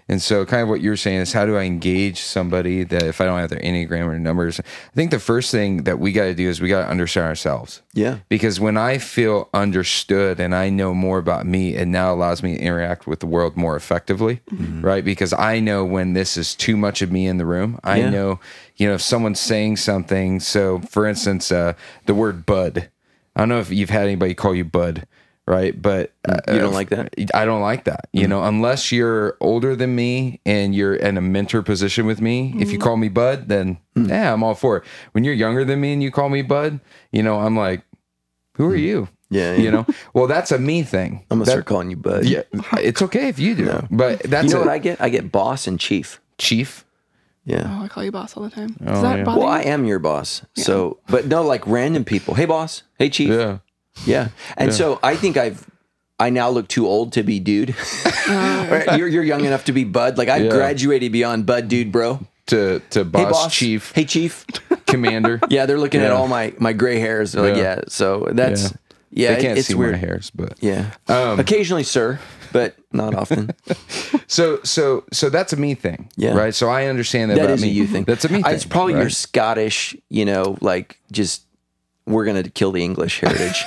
And so kind of what you're saying is, how do I engage somebody that if I don't have their Enneagram or numbers? I think the first thing that we got to do is we got to understand ourselves. Yeah. Because when I feel understood and I know more about me, it now allows me to interact with the world more effectively, right? Because I know when this is too much of me in the room. I know, you know, if someone's saying something. So for instance, the word bud. I don't know if you've had anybody call you bud, right? But you don't like that? I don't like that. You know, unless you're older than me and you're in a mentor position with me, if you call me bud, then yeah, I'm all for it. When you're younger than me and you call me bud, you know, I'm like, who are you? Yeah. You know, well, that's a me thing. I'm going to start calling you bud. Yeah, it's okay if you do. No. But that's you know what I get? I get boss and chief. Chief? Yeah. Oh, I call you boss all the time. Oh, Does that bother Well, you? I am your boss. Yeah. So, but no, like random people. Hey, boss. Hey, chief. Yeah. Yeah. And so I think I now look too old to be dude. Right? You're young enough to be bud. Like I graduated beyond bud dude, bro. To boss, hey, boss, chief. Hey, chief. Commander. Yeah, they're looking at all my gray hairs. They're like, yeah. So that's they can't it's see weird. my hairs, but occasionally, sir, but not often. So that's a me thing, right? So I understand that. That about is me. a you thing. That's a me thing. It's probably right? your Scottish, you know, like just we're gonna kill the English heritage.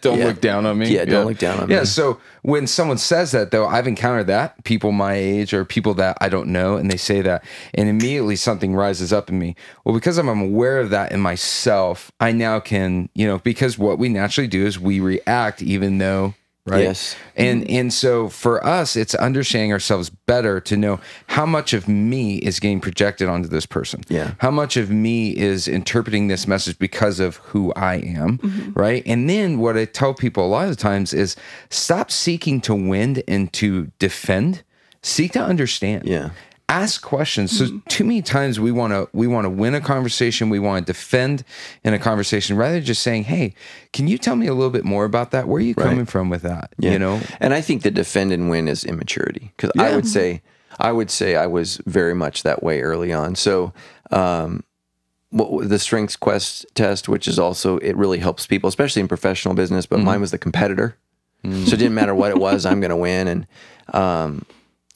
Don't look down on me. Yeah, don't look down on me. Yeah. So when someone says that, though, I've encountered that people my age or people that I don't know, and they say that, and immediately something rises up in me. Well, because I'm aware of that in myself, I now can, you know, because what we naturally do is we react, even though. Right. Yes. And so for us, it's understanding ourselves better to know how much of me is getting projected onto this person. Yeah. How much of me is interpreting this message because of who I am. Right. And then what I tell people a lot of times is stop seeking to win and to defend. Seek to understand. Yeah. Ask questions. So too many times we want to win a conversation. We want to defend in a conversation rather than just saying, hey, can you tell me a little bit more about that? Where are you coming from with that? Yeah. You know? And I think the defend and win is immaturity because I would say I was very much that way early on. So the strengths quest test, which is also, it really helps people, especially in professional business, but mine was the competitor. So it didn't matter what it was, I'm going to win. And,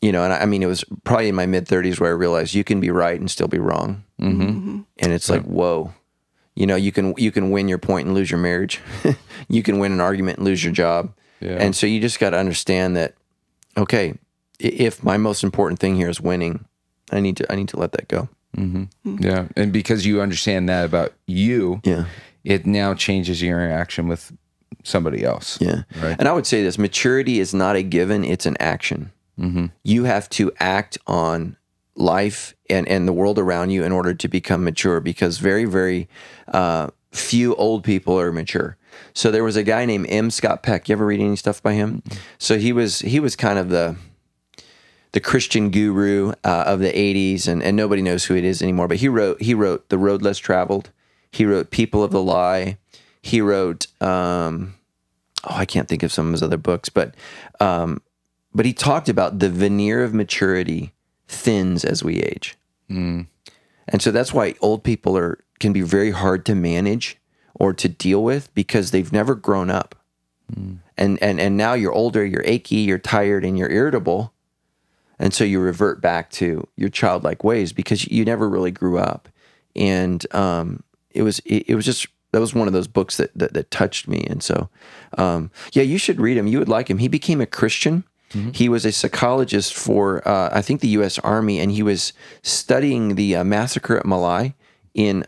you know, and I mean, it was probably in my mid-30s where I realized you can be right and still be wrong. And it's like, whoa, you know, you can win your point and lose your marriage. You can win an argument and lose your job. And so you just got to understand that, okay, if my most important thing here is winning, I need to let that go. Yeah. And because you understand that about you, it now changes your interaction with somebody else. Yeah. Right. And I would say this, maturity is not a given, it's an action. You have to act on life and the world around you in order to become mature, because very, very few old people are mature. So there was a guy named M. Scott Peck. You ever read any stuff by him? So he was kind of the Christian guru of the 80s, and nobody knows who it is anymore. But he wrote The Road Less Traveled. He wrote People of the Lie. He wrote I can't think of some of his other books, but he talked about the veneer of maturity thins as we age. And so that's why old people can be very hard to manage or to deal with, because they've never grown up. And now you're older, you're achy, you're tired, and you're irritable. And so you revert back to your childlike ways because you never really grew up. And it was just, that was one of those books that touched me. And so, you should read him. You would like him. He became a Christian. He was a psychologist for, I think, the U.S. Army, and he was studying the massacre at My Lai in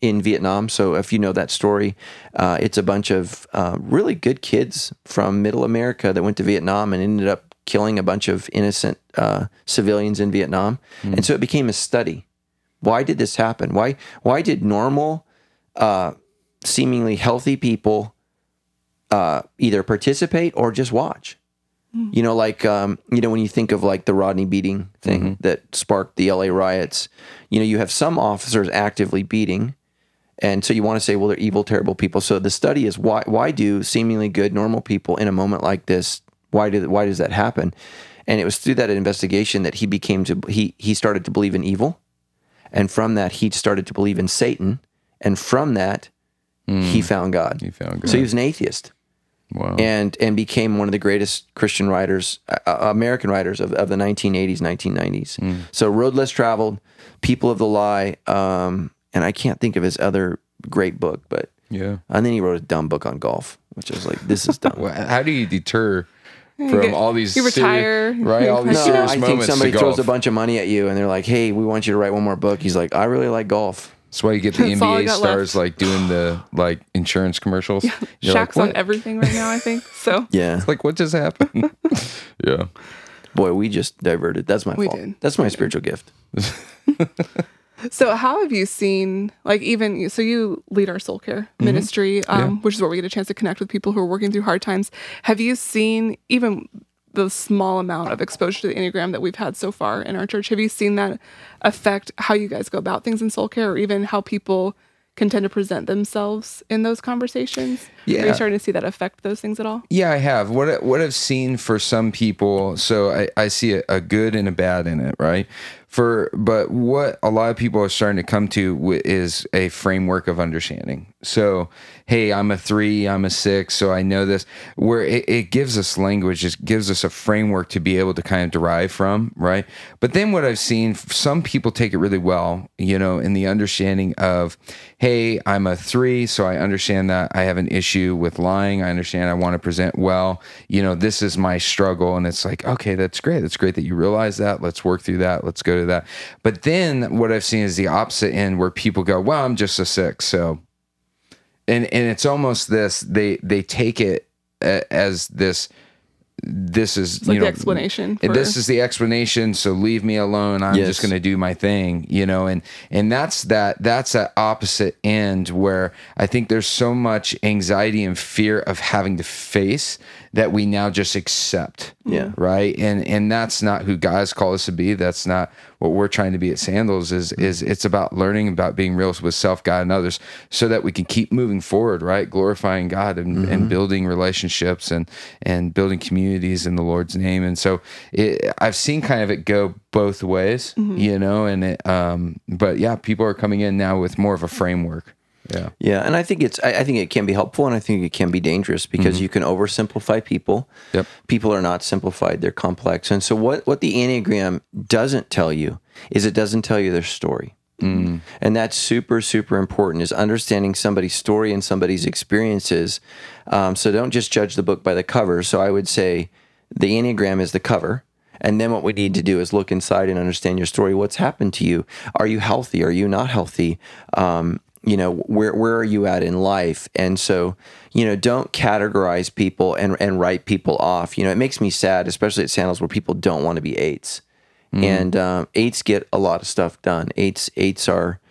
Vietnam. So if you know that story, it's a bunch of really good kids from Middle America that went to Vietnam and ended up killing a bunch of innocent civilians in Vietnam. And so it became a study. Why did this happen? Why did normal, seemingly healthy people either participate or just watch? You know, like, when you think of like the Rodney beating thing that sparked the LA riots, you have some officers actively beating. And so you want to say, well, they're evil, terrible people. So the study is why do seemingly good, normal people in a moment like this, why does that happen? And it was through that investigation that he started to believe in evil. And from that, he started to believe in Satan. And from that, he found God. So he was an atheist. Wow. And became one of the greatest Christian writers, American writers of the 1980s, 1990s. So Road Less Traveled, People of the Lie, and I can't think of his other great book, but and then he wrote a dumb book on golf, which is like, this is dumb. Well, how do you deter from all these you retire, right? All these serious moments. I think somebody throws a bunch of money at you and they're like, hey, we want you to write one more book. He's like, I really like golf. That's why you get the NBA stars like doing the like insurance commercials. Shaq's like, on everything right now, I think. So it's like, what just happened? Boy, we just diverted. That's my fault. That's my spiritual gift. So how have you seen, like, so you lead our soul care ministry, which is where we get a chance to connect with people who are working through hard times. Have you seen even the small amount of exposure to the Enneagram that we've had so far in our church? Have you seen that affect how you guys go about things in soul care, or even how people can tend to present themselves in those conversations? Are you starting to see that affect those things at all? Yeah, I have. What I've seen for some people, so I see a good and a bad in it, right? But what a lot of people are starting to come to is a framework of understanding. So, hey, I'm a 3, I'm a 6, so I know this. Where it gives us language, it gives us a framework to be able to kind of derive from, right? But then what I've seen, some people take it really well, in the understanding of, hey, I'm a 3, so I understand that I have an issue with lying. I understand I want to present well. This is my struggle. And it's like, okay, that's great. That's great that you realize that. Let's work through that. Let's go to that. But then what I've seen is the opposite end, where people go, well, I'm just a 6. So, and it's almost this, they take it as this is, it's like the explanation. This is the explanation. So leave me alone. I'm just going to do my thing, and that's that opposite end where I think there's so much anxiety and fear of having to face that we now just accept. Right. And that's not who God's called us to be. That's not what we're trying to be at Sandals is it's about learning about being real with self, God, and others, so that we can keep moving forward, right? Glorifying God and building relationships and building communities in the Lord's name. And so I've seen kind of it go both ways, you know, and but yeah, people are coming in now with more of a framework. Yeah. Yeah. And I think it can be helpful, and I think it can be dangerous because you can oversimplify people. Yep. People are not simplified, they're complex. And so what the Enneagram doesn't tell you is it doesn't tell you their story. And that's super, super important, is understanding somebody's story and somebody's experiences. So don't just judge the book by the cover. So I would say the Enneagram is the cover. And then what we need to do is look inside and understand your story. What's happened to you? Are you healthy? Are you not healthy? You know, where are you at in life? And so, you know, don't categorize people and write people off. You know, it makes me sad, especially at Sandals, where people don't want to be eights. And eights get a lot of stuff done. Eights are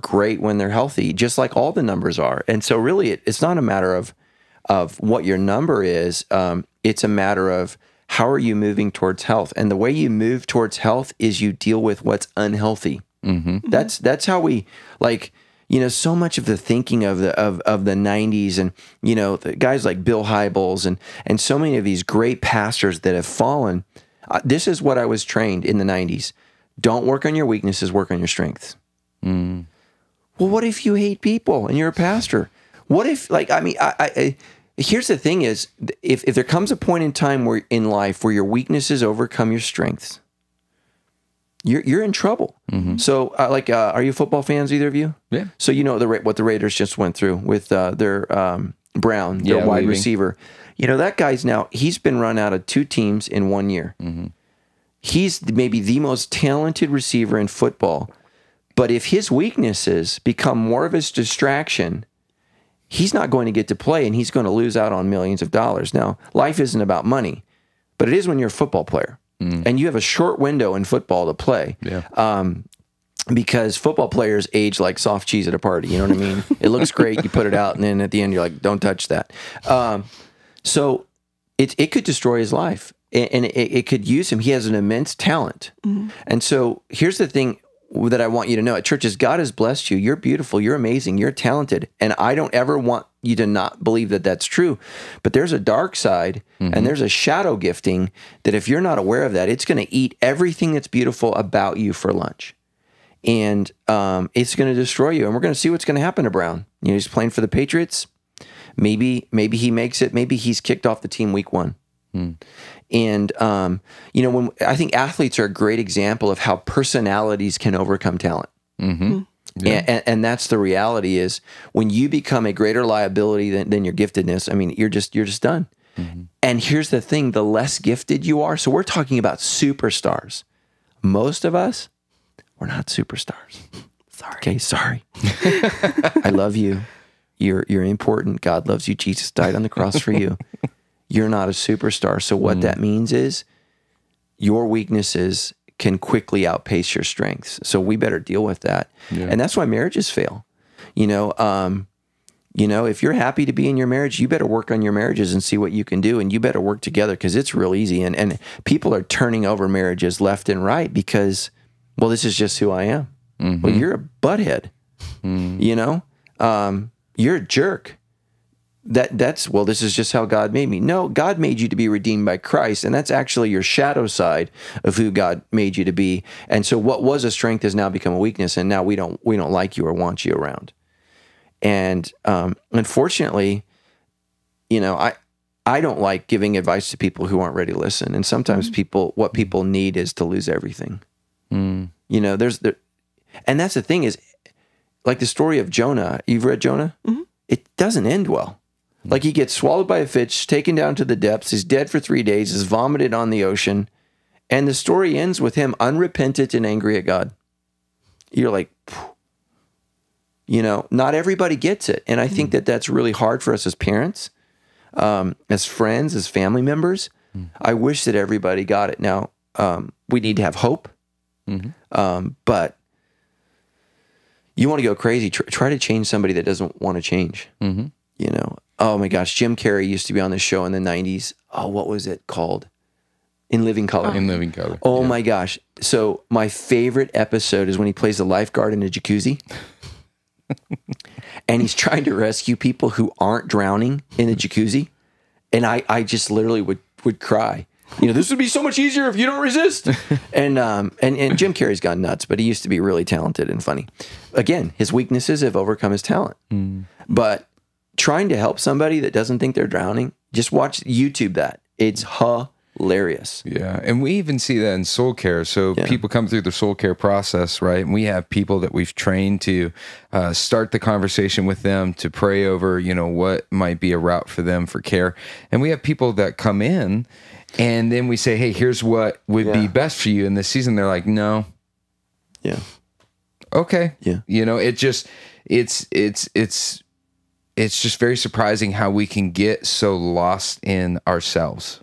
great when they're healthy, just like all the numbers are. And so really it's not a matter of what your number is. It's a matter of how are you moving towards health. And the way you move towards health is you deal with what's unhealthy. That's how we, like, you know, so much of the thinking of the 90s, and, you know, the guys like Bill Hybels and so many of these great pastors that have fallen. This is what I was trained in the 90s. Don't work on your weaknesses, work on your strengths. Well, what if you hate people and you're a pastor? What if, like, I mean, here's the thing is, if there comes a point in time where in life where your weaknesses overcome your strengths, you're in trouble. So, are you football fans, either of you? Yeah. So you know what the Raiders just went through with their Brown, their wide receiver. You know, that guy's he's been run out of 2 teams in 1 year. He's maybe the most talented receiver in football. But if his weaknesses become more of his distraction, he's not going to get to play, and he's going to lose out on millions of dollars. Now, life isn't about money, but it is when you're a football player. And you have a short window in football to play. Because football players age like soft cheese at a party. You know what I mean? It looks great. You put it out, and then at the end, you're like, don't touch that. So it could destroy his life, and it could use him. He has an immense talent. And so here's the thing that I want you to know at churches: God has blessed you. You're beautiful. You're amazing. You're talented. And I don't ever want you to not believe that that's true. But there's a dark side, and there's a shadow gifting that if you're not aware of that, it's going to eat everything that's beautiful about you for lunch. And it's going to destroy you. And we're going to see what's going to happen to Brown. You know, he's playing for the Patriots. Maybe he makes it. Maybe he's kicked off the team week 1. And, you know, when I think athletes are a great example of how personalities can overcome talent. And that's the reality, is when you become a greater liability than your giftedness, I mean, you're just done. And here's the thing: the less gifted you are, so we're talking about superstars. Most of us, we're not superstars. Sorry. Okay, sorry. I love you. You're important. God loves you. Jesus died on the cross for you. You're not a superstar. So what that means is your weaknesses can quickly outpace your strengths. So we better deal with that. And that's why marriages fail. You know, if you're happy to be in your marriage, you better work on your marriages and see what you can do, and you better work together, because it's real easy. And people are turning over marriages left and right because, well, this is just who I am. Well, you're a butthead. You know, you're a jerk. Well, this is just how God made me. No, God made you to be redeemed by Christ, and that's actually your shadow side of who God made you to be. And so what was a strength has now become a weakness, and now we don't like you or want you around. And unfortunately, you know, I don't like giving advice to people who aren't ready to listen. And sometimes what people need is to lose everything. You know, and that's the thing is, like the story of Jonah. You've read Jonah? It doesn't end well. Like, he gets swallowed by a fish, taken down to the depths, he's dead for 3 days, is vomited on the ocean, and the story ends with him unrepentant and angry at God. You're like, phew. You know, not everybody gets it. And I think that that's really hard for us as parents, as friends, as family members. I wish that everybody got it. Now, we need to have hope, but you want to go crazy, try to change somebody that doesn't want to change. You know, oh my gosh, Jim Carrey used to be on this show in the 90s. Oh, what was it called? In Living Color. In Living Color. Oh my gosh. So my favorite episode is when he plays the lifeguard in a jacuzzi. And he's trying to rescue people who aren't drowning in the jacuzzi. And I just literally would cry. You know, this would be so much easier if you don't resist. And Jim Carrey's gone nuts, but he used to be really talented and funny. Again, his weaknesses have overcome his talent. But trying to help somebody that doesn't think they're drowning, just watch YouTube that. It's hilarious. Yeah. And we even see that in soul care. So people come through the soul care process, right? And we have people that we've trained to start the conversation with them, to pray over, you know, what might be a route for them for care. And we have people that come in and then we say, hey, here's what would be best for you in this season. They're like, no. Yeah. Okay. Yeah. You know, it's just very surprising how we can get so lost in ourselves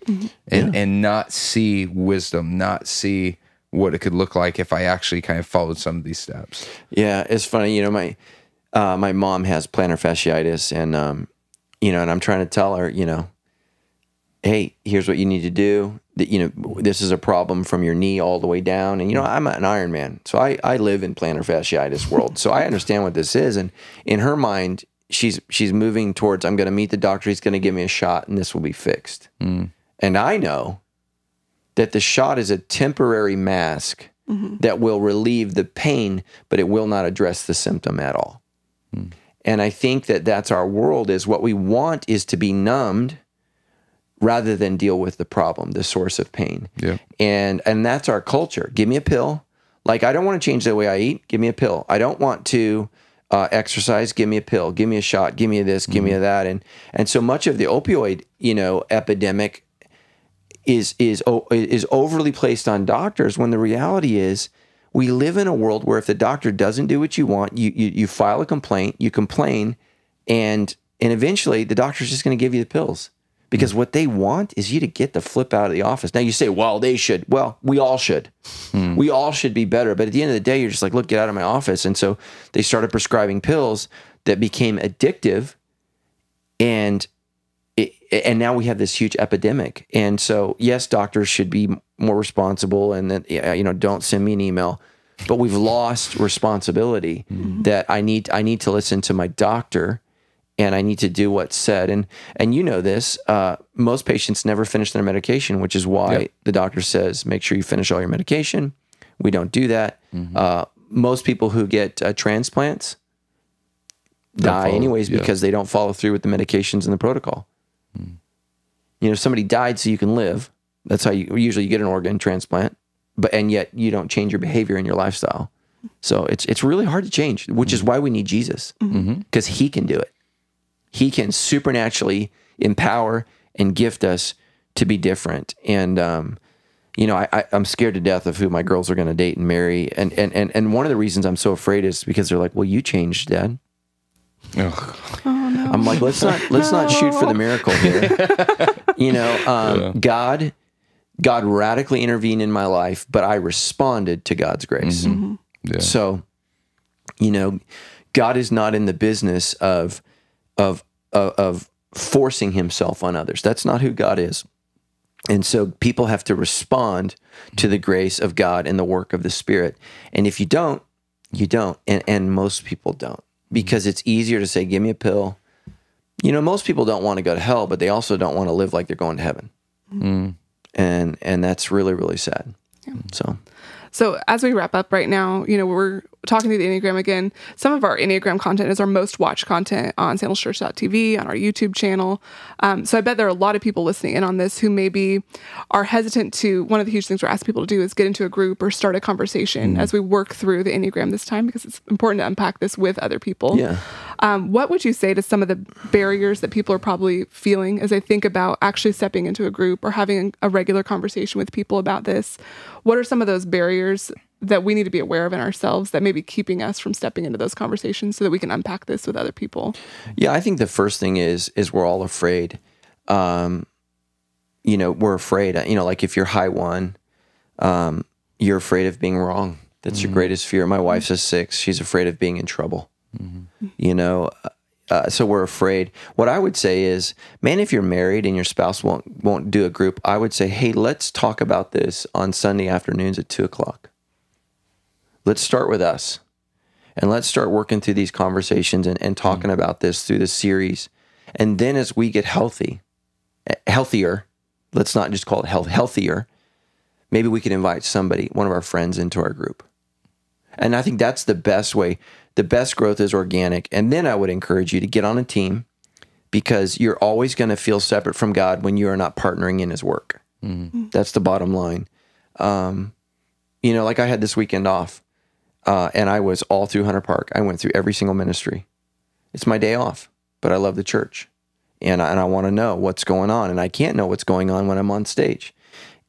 and not see wisdom, not see what it could look like if I actually kind of followed some of these steps. Yeah, it's funny. You know, my mom has plantar fasciitis, and you know, and I'm trying to tell her, you know, hey, here's what you need to do. That, you know, this is a problem from your knee all the way down. And, you know, I'm an Iron Man, so I live in plantar fasciitis world. So I understand what this is. And in her mind, she's moving towards, I'm going to meet the doctor. He's going to give me a shot and this will be fixed. And I know that the shot is a temporary mask that will relieve the pain, but it will not address the symptom at all. And I think that that's our world, is what we want is to be numbed rather than deal with the problem, the source of pain. Yeah. And that's our culture. Give me a pill. Like, I don't want to change the way I eat. Give me a pill. I don't want to exercise. Give me a pill. Give me a shot. Give me this. Give me that. And so much of the opioid, you know, epidemic is overly placed on doctors, when the reality is we live in a world where if the doctor doesn't do what you want, you file a complaint, you complain, and eventually the doctor's just going to give you the pills. Because what they want is you to get the flip out of the office. Now you say, well, they should. Well, we all should. We all should be better. But at the end of the day, you're just like, look, get out of my office. And so they started prescribing pills that became addictive. And now we have this huge epidemic. And so, yes, doctors should be more responsible, and that, you know, don't send me an email. But we've lost responsibility that I need to listen to my doctor. And I need to do what's said. And you know this, most patients never finish their medication, which is why the doctor says, make sure you finish all your medication. We don't do that. Most people who get transplants die anyways because they don't follow through with the medications and the protocol. You know, somebody died so you can live. That's how you usually get an organ transplant, and yet you don't change your behavior and your lifestyle. So it's really hard to change, which is why we need Jesus, because he can do it. He can supernaturally empower and gift us to be different. And, you know, I'm scared to death of who my girls are going to date and marry. And one of the reasons I'm so afraid is because they're like, well, you changed, Dad. Ugh. Oh, no. I'm like, let's not shoot for the miracle here. You know, God radically intervened in my life, but I responded to God's grace. Yeah. So, you know, God is not in the business of forcing himself on others. That's not who God is. And so people have to respond to the grace of God and the work of the Spirit. And if you don't, you don't. And most people don't, because it's easier to say, give me a pill. You know, most people don't want to go to hell, but they also don't want to live like they're going to heaven. And that's really, really sad. Yeah. So as we wrap up right now, you know, we're talking to the Enneagram again. Some of our Enneagram content is our most watched content on sandalschurch.tv, on our YouTube channel. So I bet there are a lot of people listening in on this who maybe are hesitant to, one of the huge things we're asking people to do is get into a group or start a conversation as we work through the Enneagram this time, because it's important to unpack this with other people. Yeah. What would you say to some of the barriers that people are probably feeling as they think about actually stepping into a group or having a regular conversation with people about this? What are some of those barriers that we need to be aware of in ourselves that may be keeping us from stepping into those conversations so that we can unpack this with other people? Yeah, I think the first thing is we're all afraid. You know, we're afraid, you know, like if you're high one, you're afraid of being wrong. That's your greatest fear. My wife's a 6. She's afraid of being in trouble. You know, so we're afraid. What I would say is, man, if you're married and your spouse won't do a group, I would say, hey, let's talk about this on Sunday afternoons at 2:00. Let's start with us. And let's start working through these conversations and talking about this through the series. And then as we get healthier, let's not just call it healthier, maybe we can invite somebody, one of our friends, into our group. And I think that's the best way. The best growth is organic. And then I would encourage you to get on a team, because you're always going to feel separate from God when you are not partnering in his work. Mm-hmm. That's the bottom line. Like I had this weekend off. And I was all through Hunter Park. I went through every single ministry. It's my day off, but I love the church. And I want to know what's going on. And I can't know what's going on when I'm on stage.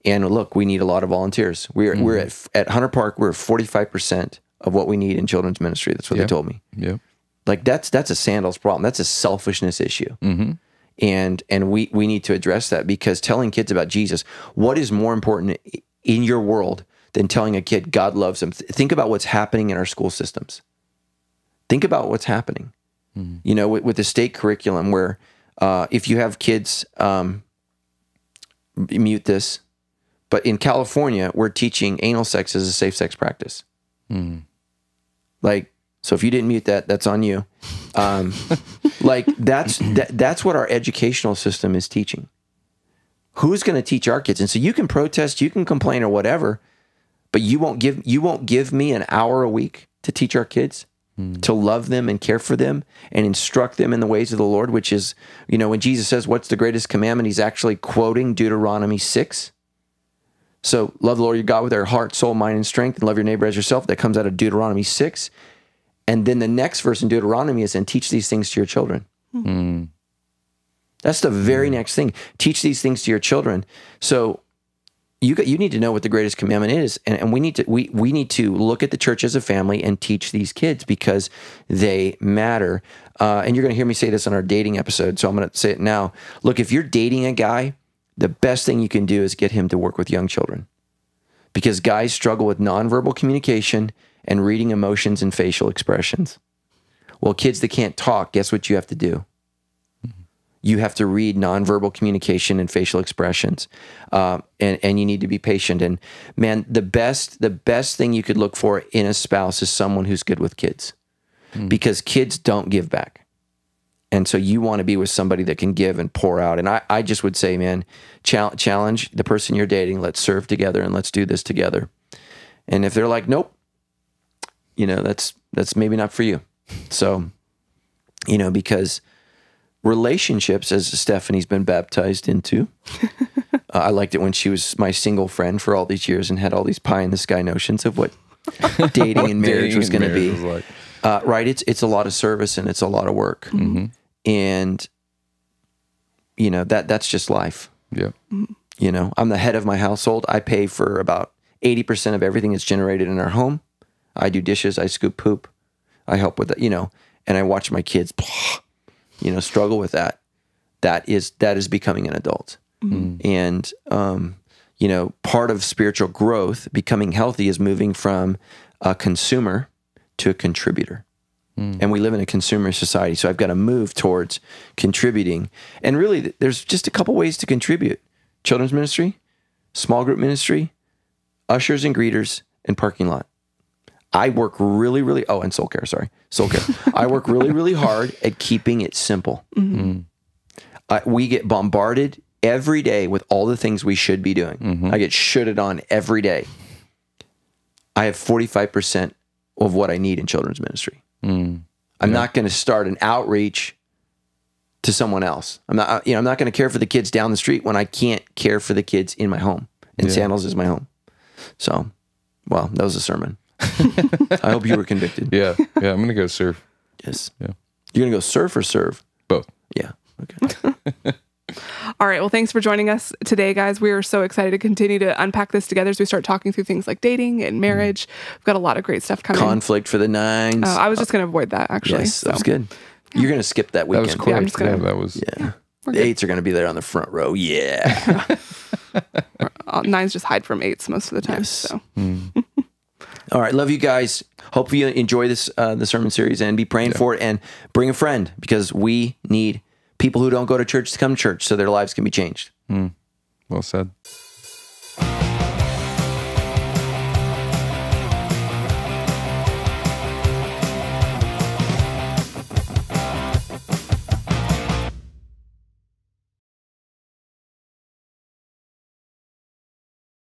And look, we need a lot of volunteers. We're at Hunter Park, we're 45% of what we need in children's ministry. That's what they told me. Yeah. Like that's a sandals problem. That's a selfishness issue. Mm-hmm. And we need to address that, because telling kids about Jesus, what is more important in your world than telling a kid God loves them? Think about what's happening in our school systems. Think about what's happening. Mm-hmm. With the state curriculum, where if you have kids, mute this, but in California, we're teaching anal sex as a safe sex practice. Mm-hmm. So if you didn't mute that, that's on you. That's what our educational system is teaching. Who's going to teach our kids? And so you can protest, you can complain or whatever, but you won't give me an hour a week to teach our kids, to love them and care for them and instruct them in the ways of the Lord, which is, when Jesus says, what's the greatest commandment? He's actually quoting Deuteronomy 6. So love the Lord your God with our heart, soul, mind, and strength, and love your neighbor as yourself. That comes out of Deuteronomy 6. And then the next verse in Deuteronomy is, and teach these things to your children. Mm. That's the very next thing. Teach these things to your children. So you need to know what the greatest commandment is, and we need to look at the church as a family and teach these kids, because they matter. And you're going to hear me say this on our dating episode, so I'm going to say it now. Look, if you're dating a guy, the best thing you can do is get him to work with young children, because guys struggle with nonverbal communication and reading emotions and facial expressions. Well, kids that can't talk, guess what you have to do? You have to read nonverbal communication and facial expressions, and you need to be patient. And man, the best thing you could look for in a spouse is someone who's good with kids, because kids don't give back. And so you want to be with somebody that can give and pour out. And I just would say, man, challenge the person you're dating. Let's serve together and let's do this together. And if they're like, nope, that's maybe not for you. So, because relationships, as Stephanie's been baptized into. I liked it when she was my single friend for all these years and had all these pie-in-the-sky notions of what dating and marriage was going to be. Like. Right? It's a lot of service and it's a lot of work. Mm-hmm. And, that's just life. Yeah. I'm the head of my household. I pay for about 80% of everything that's generated in our home. I do dishes. I scoop poop. I help with that, and I watch my kids struggle with that. That is becoming an adult. Mm-hmm. And, part of spiritual growth, becoming healthy, is moving from a consumer to a contributor. Mm. And we live in a consumer society. So I've got to move towards contributing. And really, there's just a couple ways to contribute: children's ministry, small group ministry, ushers and greeters, and parking lot. I work really, really, and soul care, soul care. I work really, really hard at keeping it simple. Mm-hmm. We get bombarded every day with all the things we should be doing. Mm-hmm. I get shoulded on every day. I have 45% of what I need in children's ministry. Mm. I'm not going to start an outreach to someone else. I'm not going to care for the kids down the street when I can't care for the kids in my home. And Sandals is my home. So, well, that was a sermon. I hope you were convicted. Yeah. I'm going to go surf. Yes. Yeah. You're going to go surf or serve? Both. Yeah. Okay. All right. Well, thanks for joining us today, guys. We are so excited to continue to unpack this together as we start talking through things like dating and marriage. We've got a lot of great stuff coming. Conflict for the nines. I was just going to avoid that, actually. Yes, that was good. You're going to skip that weekend. That was quick. Yeah, I'm just gonna, that was. Yeah. The 8s are going to be there on the front row. Yeah. 9s just hide from 8s most of the time. Yes. So. All right. Love you guys. hopefully you enjoy this the sermon series and be praying for it, and bring a friend, because we need people who don't go to church to come to church so their lives can be changed. Well said.